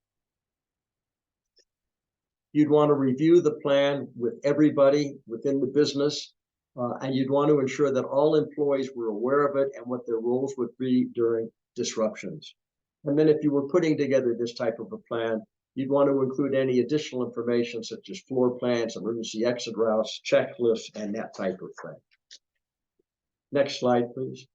you'd want to review the plan with everybody within the business, and you'd want to ensure that all employees were aware of it and what their roles would be during disruptions. And then if you were putting together this type of a plan, you'd want to include any additional information such as floor plans, emergency exit routes, checklists, and that type of thing. Next slide, please.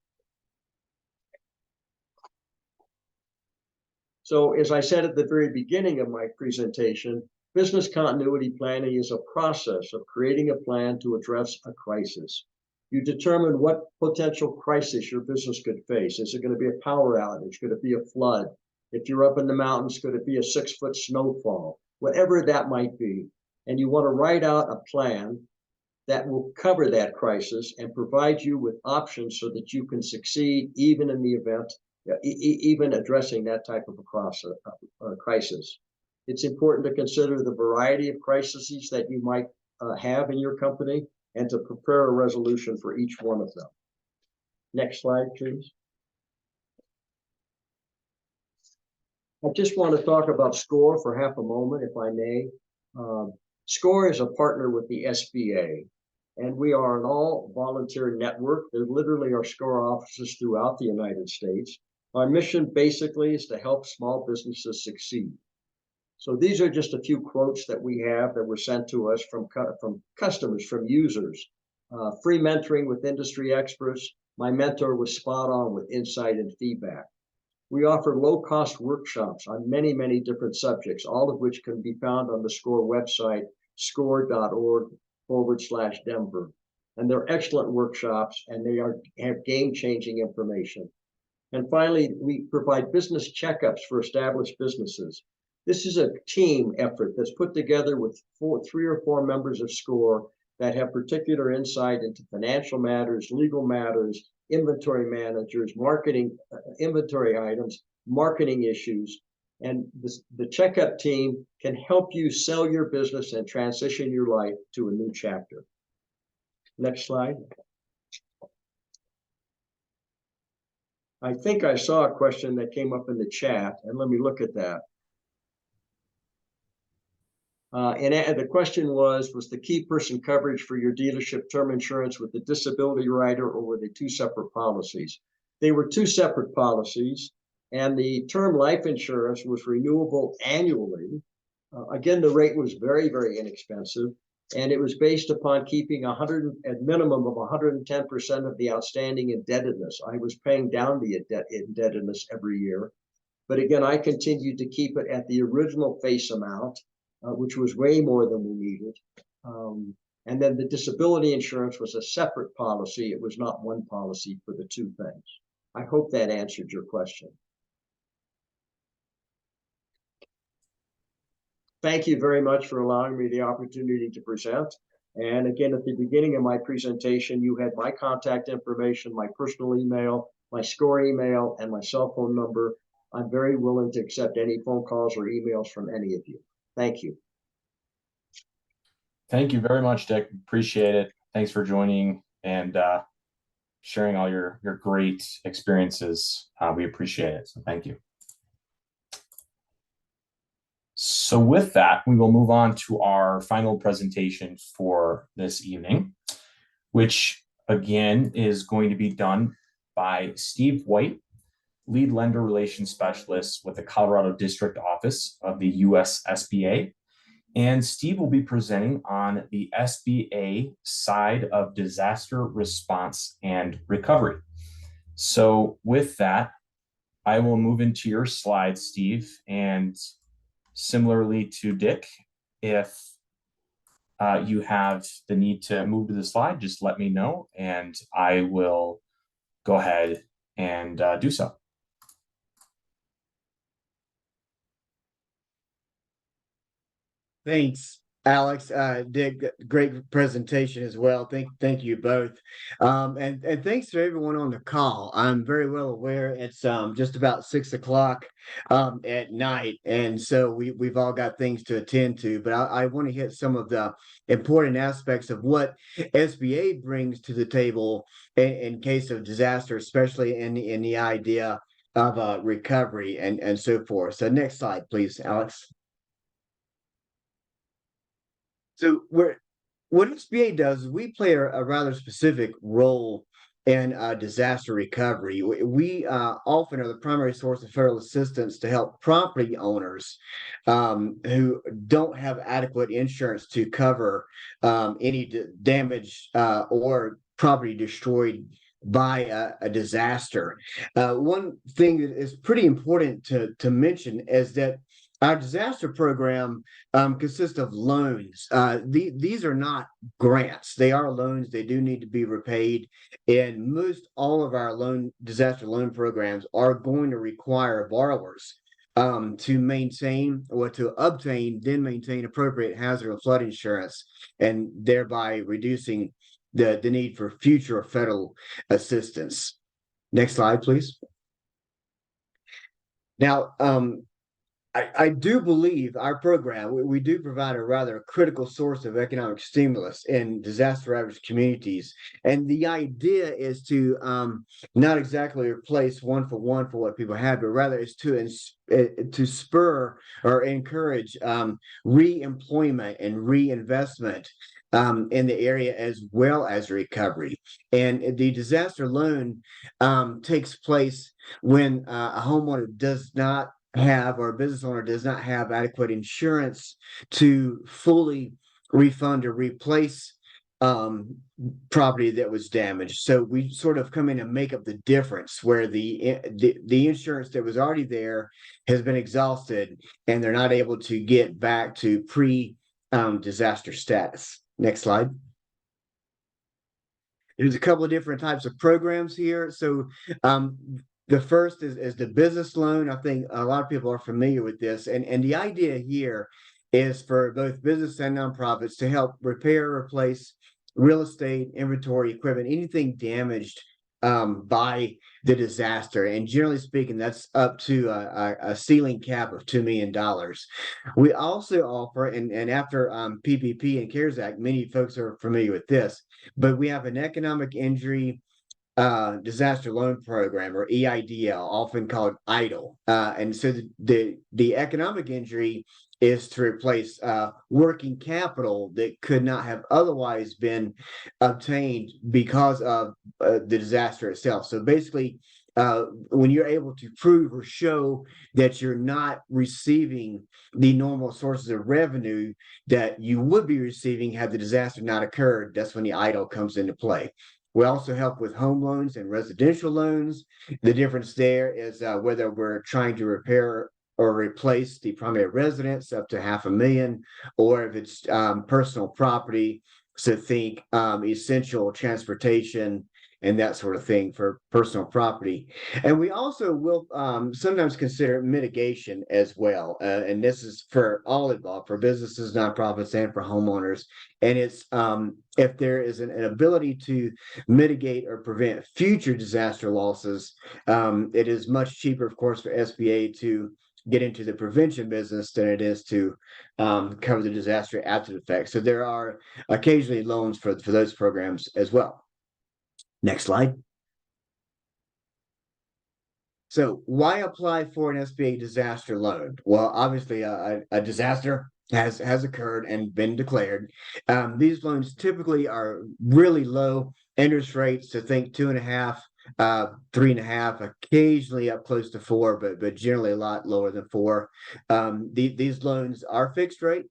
So as I said at the very beginning of my presentation, business continuity planning is a process of creating a plan to address a crisis. You determine what potential crisis your business could face. Is it going to be a power outage? Could it be a flood? If you're up in the mountains, could it be a 6-foot snowfall? Whatever that might be. And you want to write out a plan that will cover that crisis and provide you with options so that you can succeed even in the event, even addressing that type of a crisis. It's important to consider the variety of crises that you might have in your company and to prepare a resolution for each one of them. Next slide, please. I just want to talk about SCORE for half a moment, if I may. SCORE is a partner with the SBA, and we are an all-volunteer network. There literally are SCORE offices throughout the United States. Our mission basically is to help small businesses succeed. So these are just a few quotes that we have that were sent to us from customers, from users. Free mentoring with industry experts. My mentor was spot on with insight and feedback. We offer low-cost workshops on many, many different subjects, all of which can be found on the SCORE website, score.org/Denver. And they're excellent workshops, and they have game-changing information. And finally, we provide business checkups for established businesses. This is a team effort that's put together with 3 or 4 members of SCORE that have particular insight into financial matters, legal matters, inventory managers, marketing, inventory items, marketing issues. And the checkup team can help you sell your business and transition your life to a new chapter. Next slide. I think I saw a question that came up in the chat, and let me look at that. And the question was the key person coverage for your dealership term insurance with the disability rider, or were they 2 separate policies? They were 2 separate policies, and the term life insurance was renewable annually. Again, the rate was very, very inexpensive. And it was based upon keeping a minimum of 110% of the outstanding indebtedness. I was paying down the indebtedness every year. But again, I continued to keep it at the original face amount, which was way more than we needed. And then the disability insurance was a separate policy. It was not one policy for the two things. I hope that answered your question. Thank you very much for allowing me the opportunity to present. And again, at the beginning of my presentation, you had my contact information, my personal email, my SCORE email, and my cell phone number. I'm very willing to accept any phone calls or emails from any of you. Thank you. Thank you very much, Dick. Appreciate it. Thanks for joining and sharing all your great experiences. We appreciate it. So thank you. So with that, we will move on to our final presentation for this evening, which again is going to be done by Steve White, Lead Lender Relations Specialist with the Colorado District Office of the US SBA. And Steve will be presenting on the SBA side of disaster response and recovery. So with that, I will move into your slides, Steve, and similarly to Dick, if you have the need to move to the slide, just let me know and I will go ahead and do so. Thanks, Alex. Dick, great presentation as well. Thank you both. And thanks to everyone on the call. I'm very well aware it's just about 6 o'clock at night. And so we've all got things to attend to, but I want to hit some of the important aspects of what SBA brings to the table in case of disaster, especially in the idea of recovery and so forth. So next slide, please, Alex. So what SBA does is we play a rather specific role in disaster recovery. We often are the primary source of federal assistance to help property owners who don't have adequate insurance to cover any damage or property destroyed by a disaster. One thing that is pretty important to mention is that our disaster program consists of loans. These are not grants. They are loans. They do need to be repaid. And most all of our disaster loan programs are going to require borrowers to maintain or to obtain, then maintain appropriate hazard and flood insurance, and thereby reducing the need for future federal assistance. Next slide, please. Now, I do believe our program, we do provide a rather critical source of economic stimulus in disaster-ravaged communities. And the idea is to not exactly replace one for what people have, but rather is to spur or encourage re-employment and reinvestment in the area as well as recovery. And the disaster loan takes place when a homeowner does not have, or a business owner does not have adequate insurance to fully refund or replace property that was damaged. So we sort of come in and make up the difference where the insurance that was already there has been exhausted and they're not able to get back to pre-disaster status. Next slide. There's a couple of different types of programs here. So the first is the business loan. I think a lot of people are familiar with this. And the idea here is for both business and nonprofits to help repair, replace real estate, inventory, equipment, anything damaged by the disaster. And generally speaking, that's up to a ceiling cap of $2 million. We also offer, and after PPP and CARES Act, many folks are familiar with this, but we have an economic injury disaster loan program, or EIDL, often called EIDL. And so the economic injury is to replace working capital that could not have otherwise been obtained because of the disaster itself. So basically, when you're able to prove or show that you're not receiving the normal sources of revenue that you would be receiving had the disaster not occurred, that's when the EIDL comes into play. We also help with home loans and residential loans. The difference there is whether we're trying to repair or replace the primary residence up to $500,000, or if it's personal property. So think essential transportation and that sort of thing for personal property. And we also will sometimes consider mitigation as well. And this is for all involved, for businesses, nonprofits, and for homeowners. And it's if there is an ability to mitigate or prevent future disaster losses, it is much cheaper, of course, for SBA to get into the prevention business than it is to cover the disaster after the fact. So there are occasionally loans for those programs as well. Next slide. So why apply for an SBA disaster loan? Well, obviously a disaster has occurred and been declared. These loans typically are really low interest rates, to think 2.5%, 3.5%, occasionally up close to 4%, but generally a lot lower than 4%. These loans are fixed rate.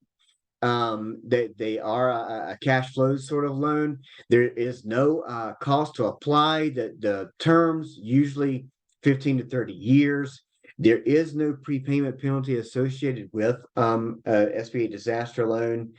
They are a cash flow sort of loan. There is no cost to apply. The terms usually 15 to 30 years. There is no prepayment penalty associated with SBA disaster loan.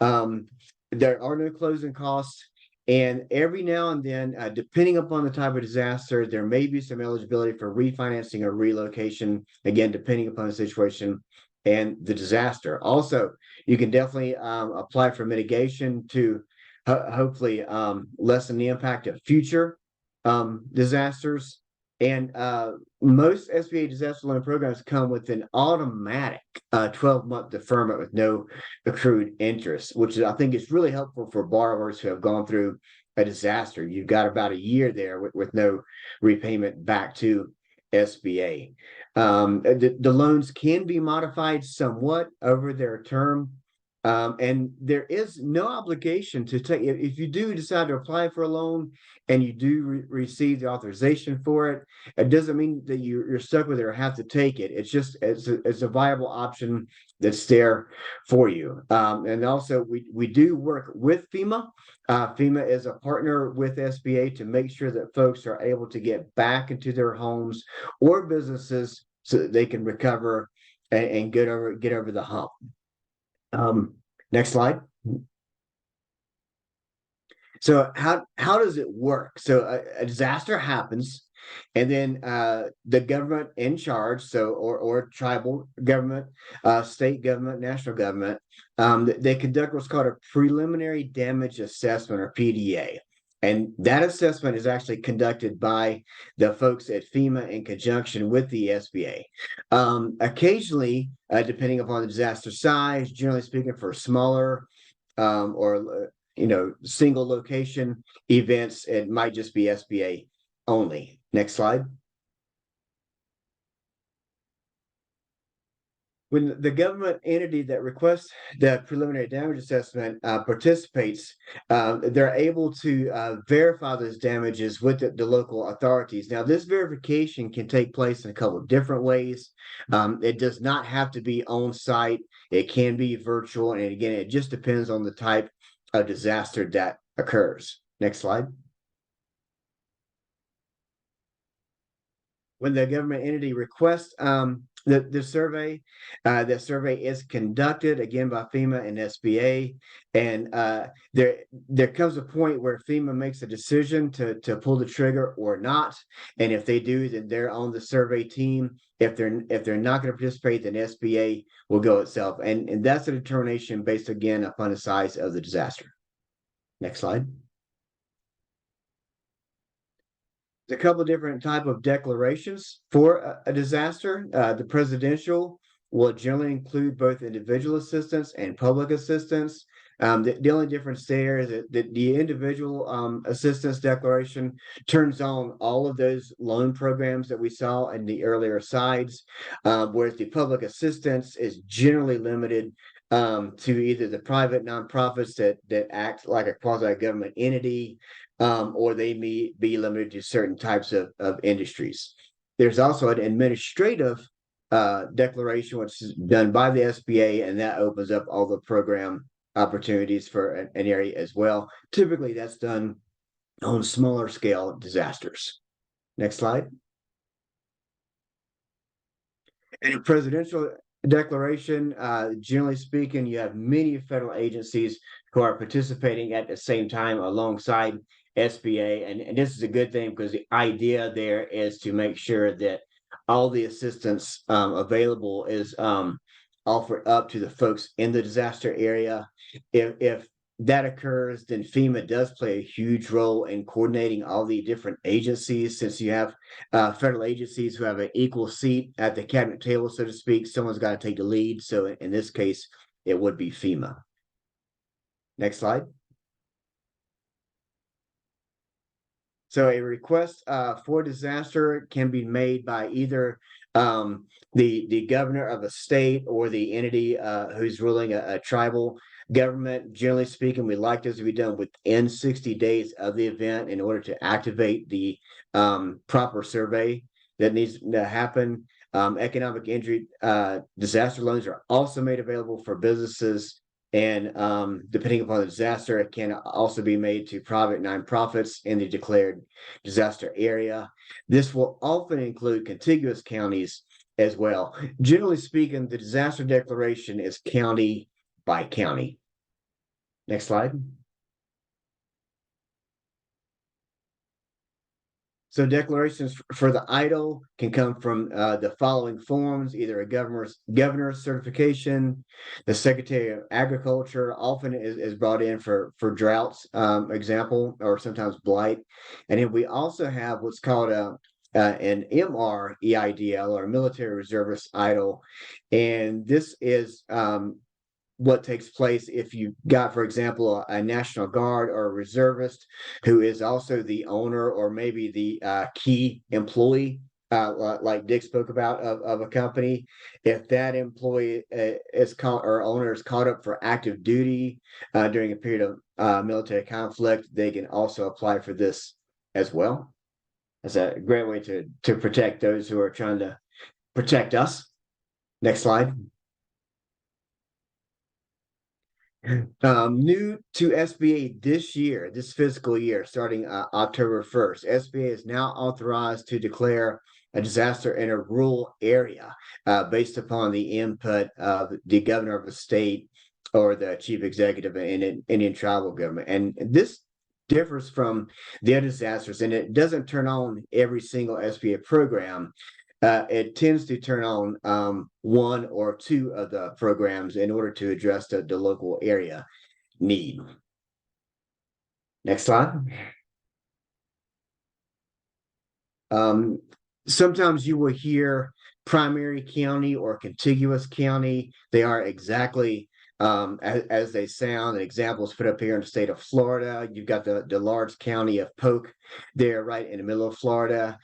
There are no closing costs. And every now and then, depending upon the type of disaster, there may be some eligibility for refinancing or relocation, again, depending upon the situation and the disaster. Also, you can definitely apply for mitigation to hopefully lessen the impact of future disasters. And most SBA disaster loan programs come with an automatic 12-month deferment with no accrued interest, which I think is really helpful for borrowers who have gone through a disaster. You've got about a year there with no repayment back to SBA. The loans can be modified somewhat over their term. And there is no obligation to take, if you do decide to apply for a loan and you do receive the authorization for it, it doesn't mean that you're stuck with it or have to take it. It's just, it's a viable option that's there for you. And also we do work with FEMA. FEMA is a partner with SBA to make sure that folks are able to get back into their homes or businesses so that they can recover and get over the hump. Next slide. So how does it work? So a disaster happens, and then the government in charge, so or tribal government, state government, national government, they conduct what's called a preliminary damage assessment, or PDA. And that assessment is actually conducted by the folks at FEMA in conjunction with the SBA. Occasionally, depending upon the disaster size, generally speaking, for smaller or single location events, it might just be SBA only. Next slide. When the government entity that requests the preliminary damage assessment participates, they're able to verify those damages with the local authorities. Now, this verification can take place in a couple of different ways. It does not have to be on site. It can be virtual. And again, it just depends on the type of disaster that occurs. Next slide. When the government entity requests the survey, that survey is conducted again by FEMA and SBA, and there comes a point where FEMA makes a decision to pull the trigger or not, and if they do, then they're on the survey team. If they're not going to participate, then SBA will go itself, and that's a determination based again upon the size of the disaster. Next slide. A couple of different type of declarations for a disaster. The presidential will generally include both individual assistance and public assistance. The only difference there is that the individual assistance declaration turns on all of those loan programs that we saw in the earlier slides, whereas the public assistance is generally limited to either the private nonprofits that act like a quasi-government entity, or they may be limited to certain types of industries. There's also an administrative declaration, which is done by the SBA, and that opens up all the program opportunities for an area as well. Typically, that's done on smaller scale disasters. Next slide. In a presidential declaration, generally speaking, you have many federal agencies who are participating at the same time alongside SBA. And this is a good thing because the idea there is to make sure that all the assistance available is offered up to the folks in the disaster area. If that occurs, then FEMA does play a huge role in coordinating all the different agencies. Since you have federal agencies who have an equal seat at the cabinet table, so to speak, someone's got to take the lead. So in this case, it would be FEMA. Next slide. So a request for disaster can be made by either the governor of a state or the entity who's ruling a tribal government. Generally speaking, we like this to be done within 60 days of the event in order to activate the proper survey that needs to happen. Economic injury disaster loans are also made available for businesses. And depending upon the disaster, it can also be made to private nonprofits in the declared disaster area. This will often include contiguous counties as well. Generally speaking, the disaster declaration is county by county. Next slide. So declarations for the EIDL can come from the following forms: either a governor's certification, the Secretary of Agriculture often is brought in for droughts, example, or sometimes blight. And then we also have what's called an MREIDL, or Military Reservist EIDL. And this is what takes place if you got, for example, a National Guard or a reservist who is also the owner or maybe the key employee, like Dick spoke about, of a company. If that employee is caught, or owner is caught up for active duty during a period of military conflict, they can also apply for this as well. That's a great way to protect those who are trying to protect us. Next slide. New to SBA this year, this fiscal year, starting October 1st, SBA is now authorized to declare a disaster in a rural area based upon the input of the governor of a state or the chief executive in an Indian tribal government. And this differs from the other disasters, and it doesn't turn on every single SBA program. It tends to turn on one or two of the programs in order to address the local area need. Next slide. Sometimes you will hear primary county or contiguous county. They are exactly as they sound. An example is put up here in the state of Florida. You've got the large county of Polk there right in the middle of Florida.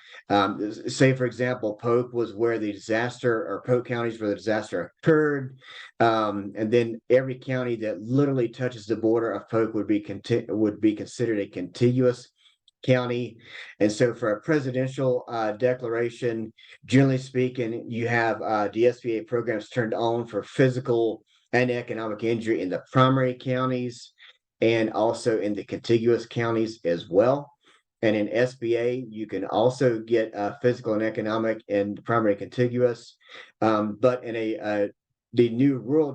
Say, for example, Polk was where the disaster, or Polk County is where the disaster occurred. And then every county that literally touches the border of Polk would be considered a contiguous county. And so for a presidential declaration, generally speaking, you have the SBA programs turned on for physical and economic injury in the primary counties and also in the contiguous counties as well. And in SBA, you can also get physical and economic in the primary contiguous. But in the new rural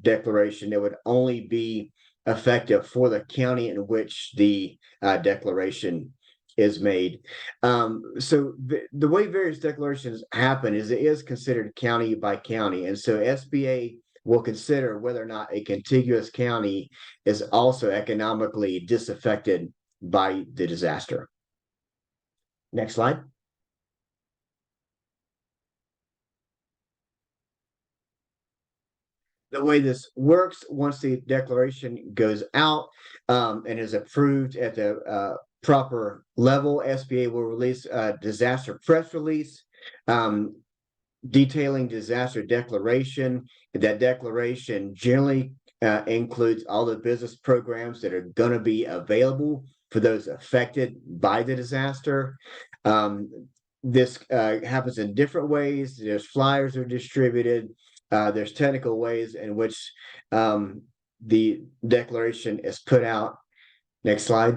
declaration, it would only be effective for the county in which the declaration is made. So the way various declarations happen is it is considered county by county. And so SBA will consider whether or not a contiguous county is also economically disaffected by the disaster. Next slide. The way this works, once the declaration goes out and is approved at the proper level, SBA will release a disaster press release detailing disaster declaration. That declaration generally includes all the business programs that are going to be available for those affected by the disaster. This happens in different ways. There's flyers are distributed. There's technical ways in which the declaration is put out. Next slide.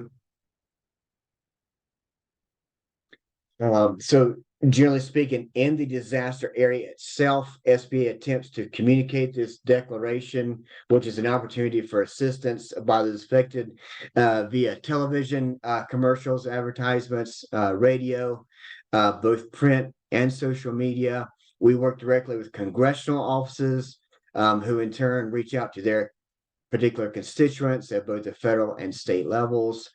So generally speaking, in the disaster area itself, SBA attempts to communicate this declaration, which is an opportunity for assistance by those affected via television, commercials, advertisements, radio, both print and social media. We work directly with congressional offices who in turn reach out to their particular constituents at both the federal and state levels.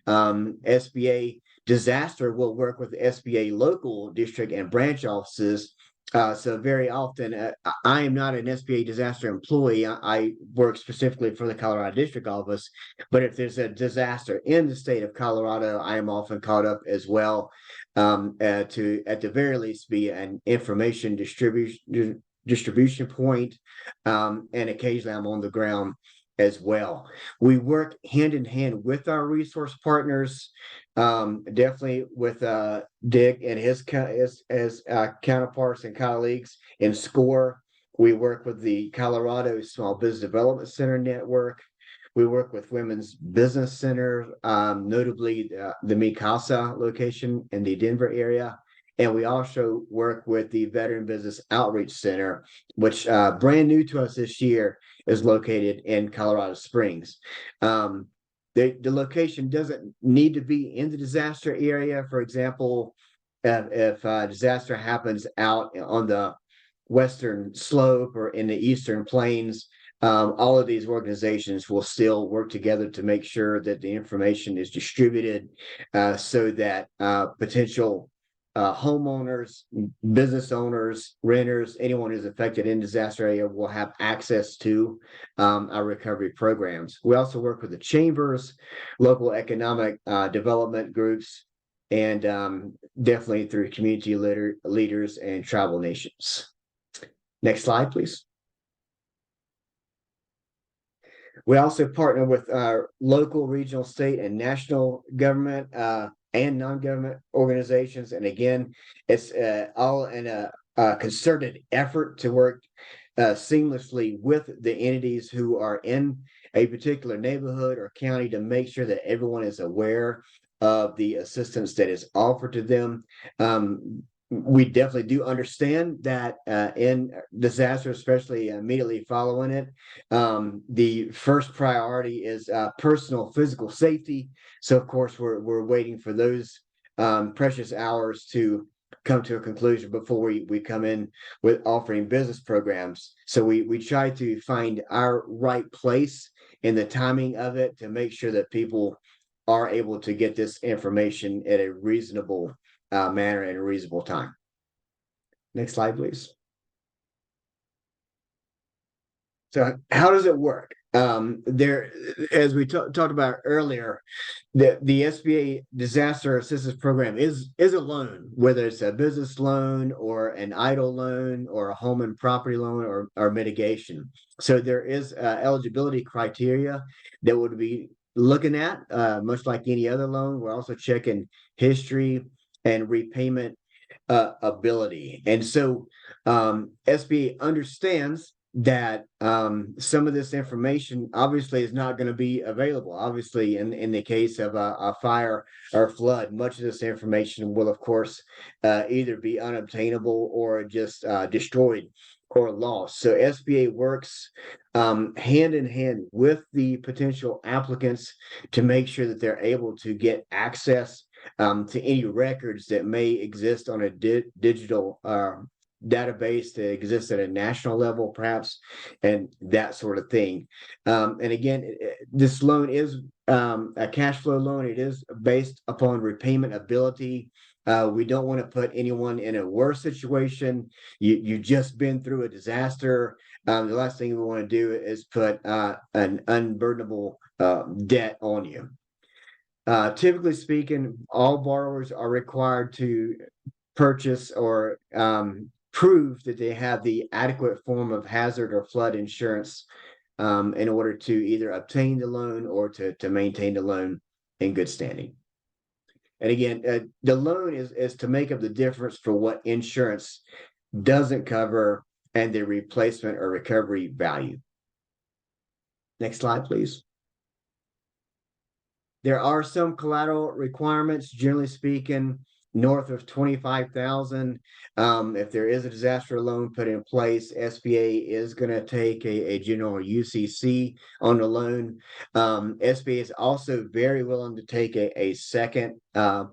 SBA Disaster will work with the SBA local district and branch offices. So very often, I am not an SBA disaster employee. I work specifically for the Colorado District Office. But if there's a disaster in the state of Colorado, I am often caught up as well to, at the very least, be an information distribution point. And occasionally I'm on the ground as well. We work hand in hand with our resource partners, definitely with Dick and his counterparts and colleagues in SCORE. We work with the Colorado Small Business Development Center Network. We work with Women's Business Center, notably the Mikasa location in the Denver area. And we also work with the Veteran Business Outreach Center, which brand new to us this year is located in Colorado Springs. The location doesn't need to be in the disaster area. For example, if a disaster happens out on the western slope or in the eastern plains, all of these organizations will still work together to make sure that the information is distributed so that potential homeowners, business owners, renters, anyone who's affected in disaster area will have access to our recovery programs. We also work with the chambers, local economic development groups, and definitely through community leaders and tribal nations. Next slide, please. We also partner with local, regional, state, and national government and non-government organizations. And again, it's all in a concerted effort to work seamlessly with the entities who are in a particular neighborhood or county to make sure that everyone is aware of the assistance that is offered to them. We definitely do understand that in disaster, especially immediately following it, the first priority is personal physical safety. So of course, we're waiting for those precious hours to come to a conclusion before we come in with offering business programs. So we try to find our right place in the timing of it to make sure that people are able to get this information at a reasonable manner and a reasonable time. Next slide, please. So how does it work? There, as we talked about earlier, the SBA Disaster Assistance Program is a loan, whether it's a business loan or an EIDL loan or a home and property loan or mitigation. So there is eligibility criteria that would be looking at, much like any other loan. We're also checking history and repayment ability. And so SBA understands that some of this information obviously is not going to be available. Obviously, in the case of a fire or flood, much of this information will, of course, either be unobtainable or just destroyed or lost. So SBA works hand in hand with the potential applicants to make sure that they're able to get access to any records that may exist on a digital database that exists at a national level, perhaps, and that sort of thing. And again, this loan is a cash flow loan. It is based upon repayment ability. We don't want to put anyone in a worse situation. You've just been through a disaster. The last thing we want to do is put an unburdenable debt on you. Typically speaking, all borrowers are required to purchase or prove that they have the adequate form of hazard or flood insurance in order to either obtain the loan or to maintain the loan. in good standing. And again, the loan is to make up the difference for what insurance doesn't cover and the replacement or recovery value. Next slide, please. There are some collateral requirements, generally speaking, north of 25,000. If there is a disaster loan put in place, SBA is going to take a general UCC on the loan. SBA is also very willing to take a second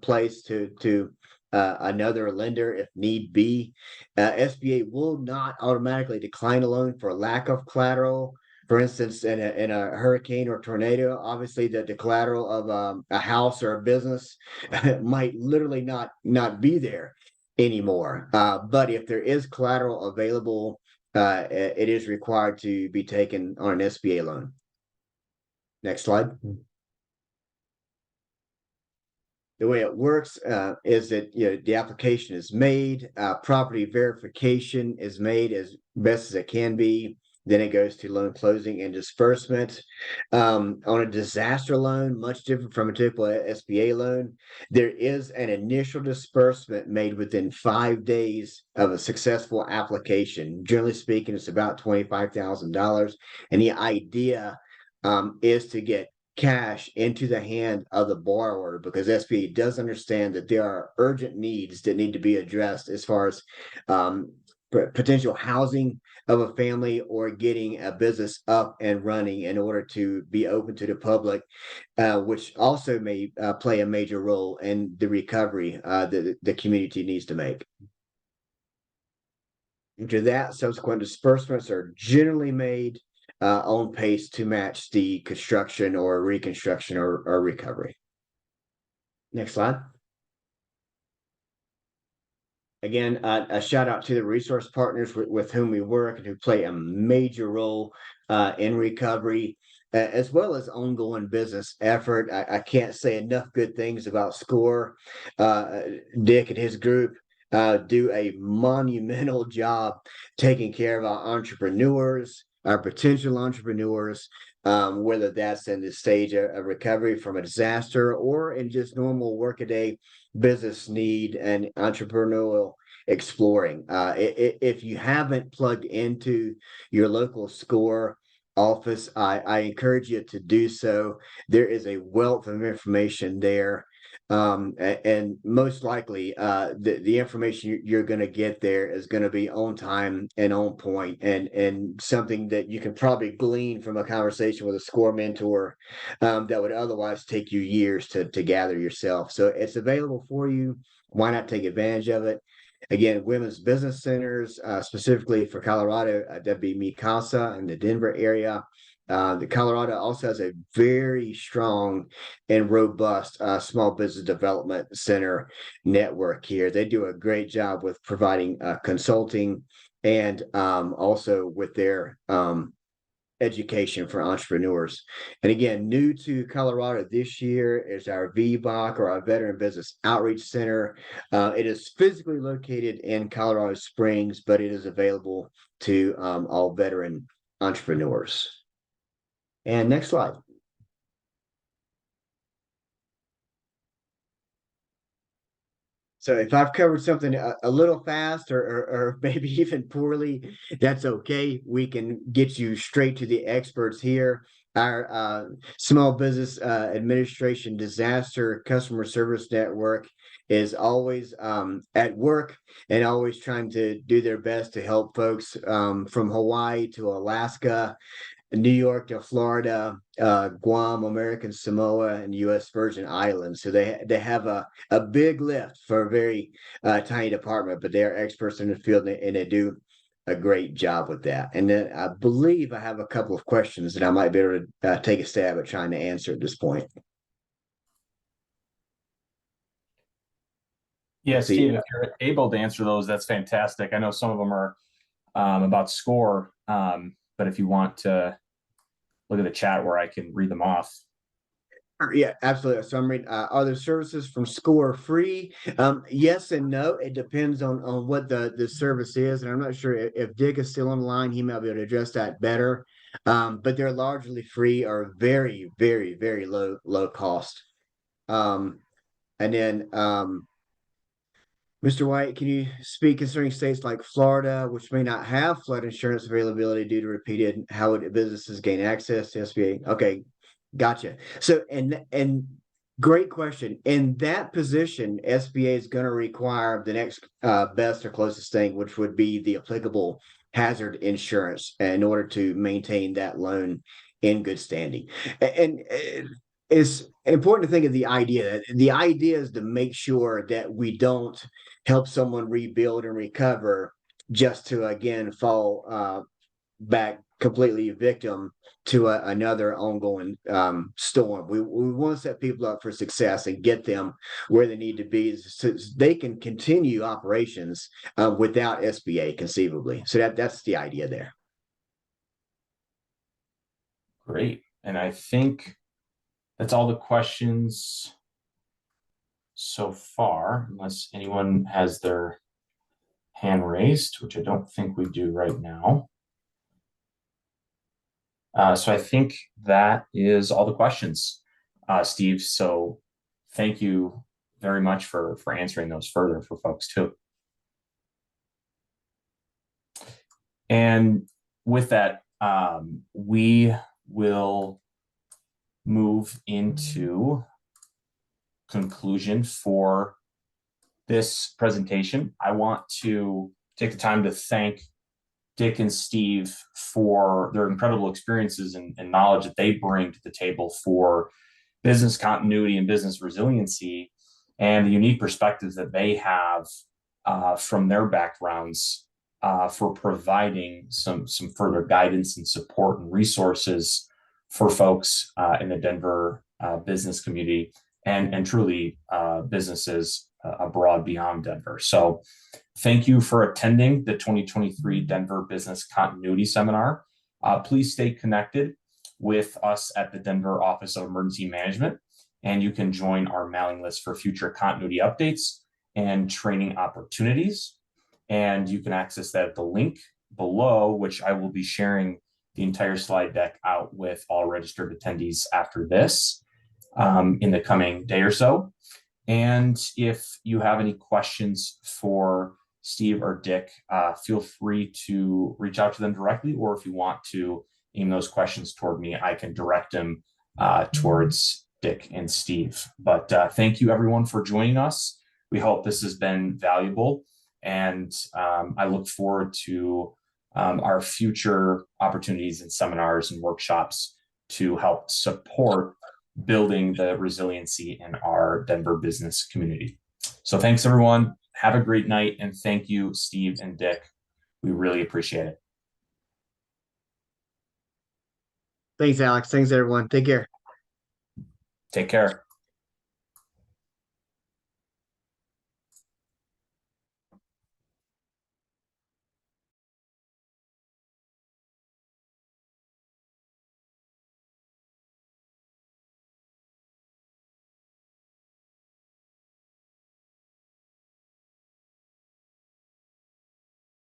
place to another lender if need be. SBA will not automatically decline a loan for lack of collateral. For instance, in a hurricane or tornado, obviously the collateral of a house or a business might literally not be there anymore. But if there is collateral available, it is required to be taken on an SBA loan. Next slide. The way it works is that the application is made, property verification is made as best as it can be. Then it goes to loan closing and disbursement. On a disaster loan, much different from a typical SBA loan, there is an initial disbursement made within 5 days of a successful application. Generally speaking, it's about $25,000. And the idea is to get cash into the hand of the borrower, because SBA does understand that there are urgent needs that need to be addressed as far as potential housing of a family or getting a business up and running in order to be open to the public, which also may play a major role in the recovery that the community needs to make. After that, subsequent disbursements are generally made on pace to match the construction or reconstruction or recovery. Next slide. Again, a shout out to the resource partners with whom we work and who play a major role in recovery, as well as ongoing business effort. I can't say enough good things about SCORE. Dick and his group do a monumental job taking care of our entrepreneurs, our potential entrepreneurs, whether that's in the stage of recovery from a disaster or in just normal workaday business need and entrepreneurial exploring. If you haven't plugged into your local SCORE office, I encourage you to do so. There is a wealth of information there. And most likely the information you're going to get there is going to be on time and on point, and something that you can probably glean from a conversation with a SCORE mentor that would otherwise take you years to gather yourself. So it's available for you. Why not take advantage of it? Again, women's business centers, specifically for Colorado, that'd be MICASA in the Denver area. The Colorado also has a very strong and robust small business development center network here. They do a great job with providing consulting and also with their education for entrepreneurs. And again, new to Colorado this year is our VBOC, or our Veteran Business Outreach Center. It is physically located in Colorado Springs, but it is available to all veteran entrepreneurs. And next slide. So if I've covered something a little fast or maybe even poorly, that's okay. We can get you straight to the experts here. Our Small Business Administration Disaster Customer Service Network is always at work and always trying to do their best to help folks from Hawaii to Alaska, New York to Florida, Guam, American Samoa, and U.S. Virgin Islands. So they have a big lift for a very tiny department, but they are experts in the field, and they do a great job with that. And then I believe I have a couple of questions that I might be able to take a stab at trying to answer at this point. Yeah, Steve, if you're able to answer those, that's fantastic. I know some of them are about SCORE, but if you want to look at the chat where I can read them off. Yeah, absolutely. So I'm reading, are the services from SCORE free? Yes and no. It depends on what the service is. And I'm not sure if Dick is still on the line, he might be able to address that better. But they're largely free or very, very, very low cost. And then Mr. White, can you speak concerning states like Florida, which may not have flood insurance availability due to repeated, how would businesses gain access to SBA? Okay, gotcha. So, and great question. In that position, SBA is going to require the next best or closest thing, which would be the applicable hazard insurance in order to maintain that loan in good standing. And it's important to think of the idea. The idea is to make sure that we don't help someone rebuild and recover just to again fall back completely a victim to another ongoing storm. We want to set people up for success and get them where they need to be so they can continue operations without SBA conceivably. So that's the idea there. Great. And I think that's all the questions so far, unless anyone has their hand raised, which I don't think we do right now. So I think that is all the questions, Steve. So thank you very much for answering those further for folks too. And with that, we will move into conclusion for this presentation. I want to take the time to thank Dick and Steve for their incredible experiences and knowledge that they bring to the table for business continuity and business resiliency, and the unique perspectives that they have from their backgrounds for providing some further guidance and support and resources for folks in the Denver business community and truly businesses abroad beyond Denver. So thank you for attending the 2023 Denver Business Continuity Seminar. Please stay connected with us at the Denver Office of Emergency Management, and you can join our mailing list for future continuity updates and training opportunities. And you can access that at the link below, which I will be sharing the entire slide deck out with all registered attendees after this in the coming day or so. And if you have any questions for Steve or Dick, feel free to reach out to them directly, or if you want to aim those questions toward me, I can direct them towards Dick and Steve. But thank you everyone for joining us. We hope this has been valuable, and I look forward to our future opportunities and seminars and workshops to help support building the resiliency in our Denver business community. So thanks everyone. Have a great night, and thank you, Steve and Dick. We really appreciate it. Thanks, Alex. Thanks, everyone. Take care. Take care.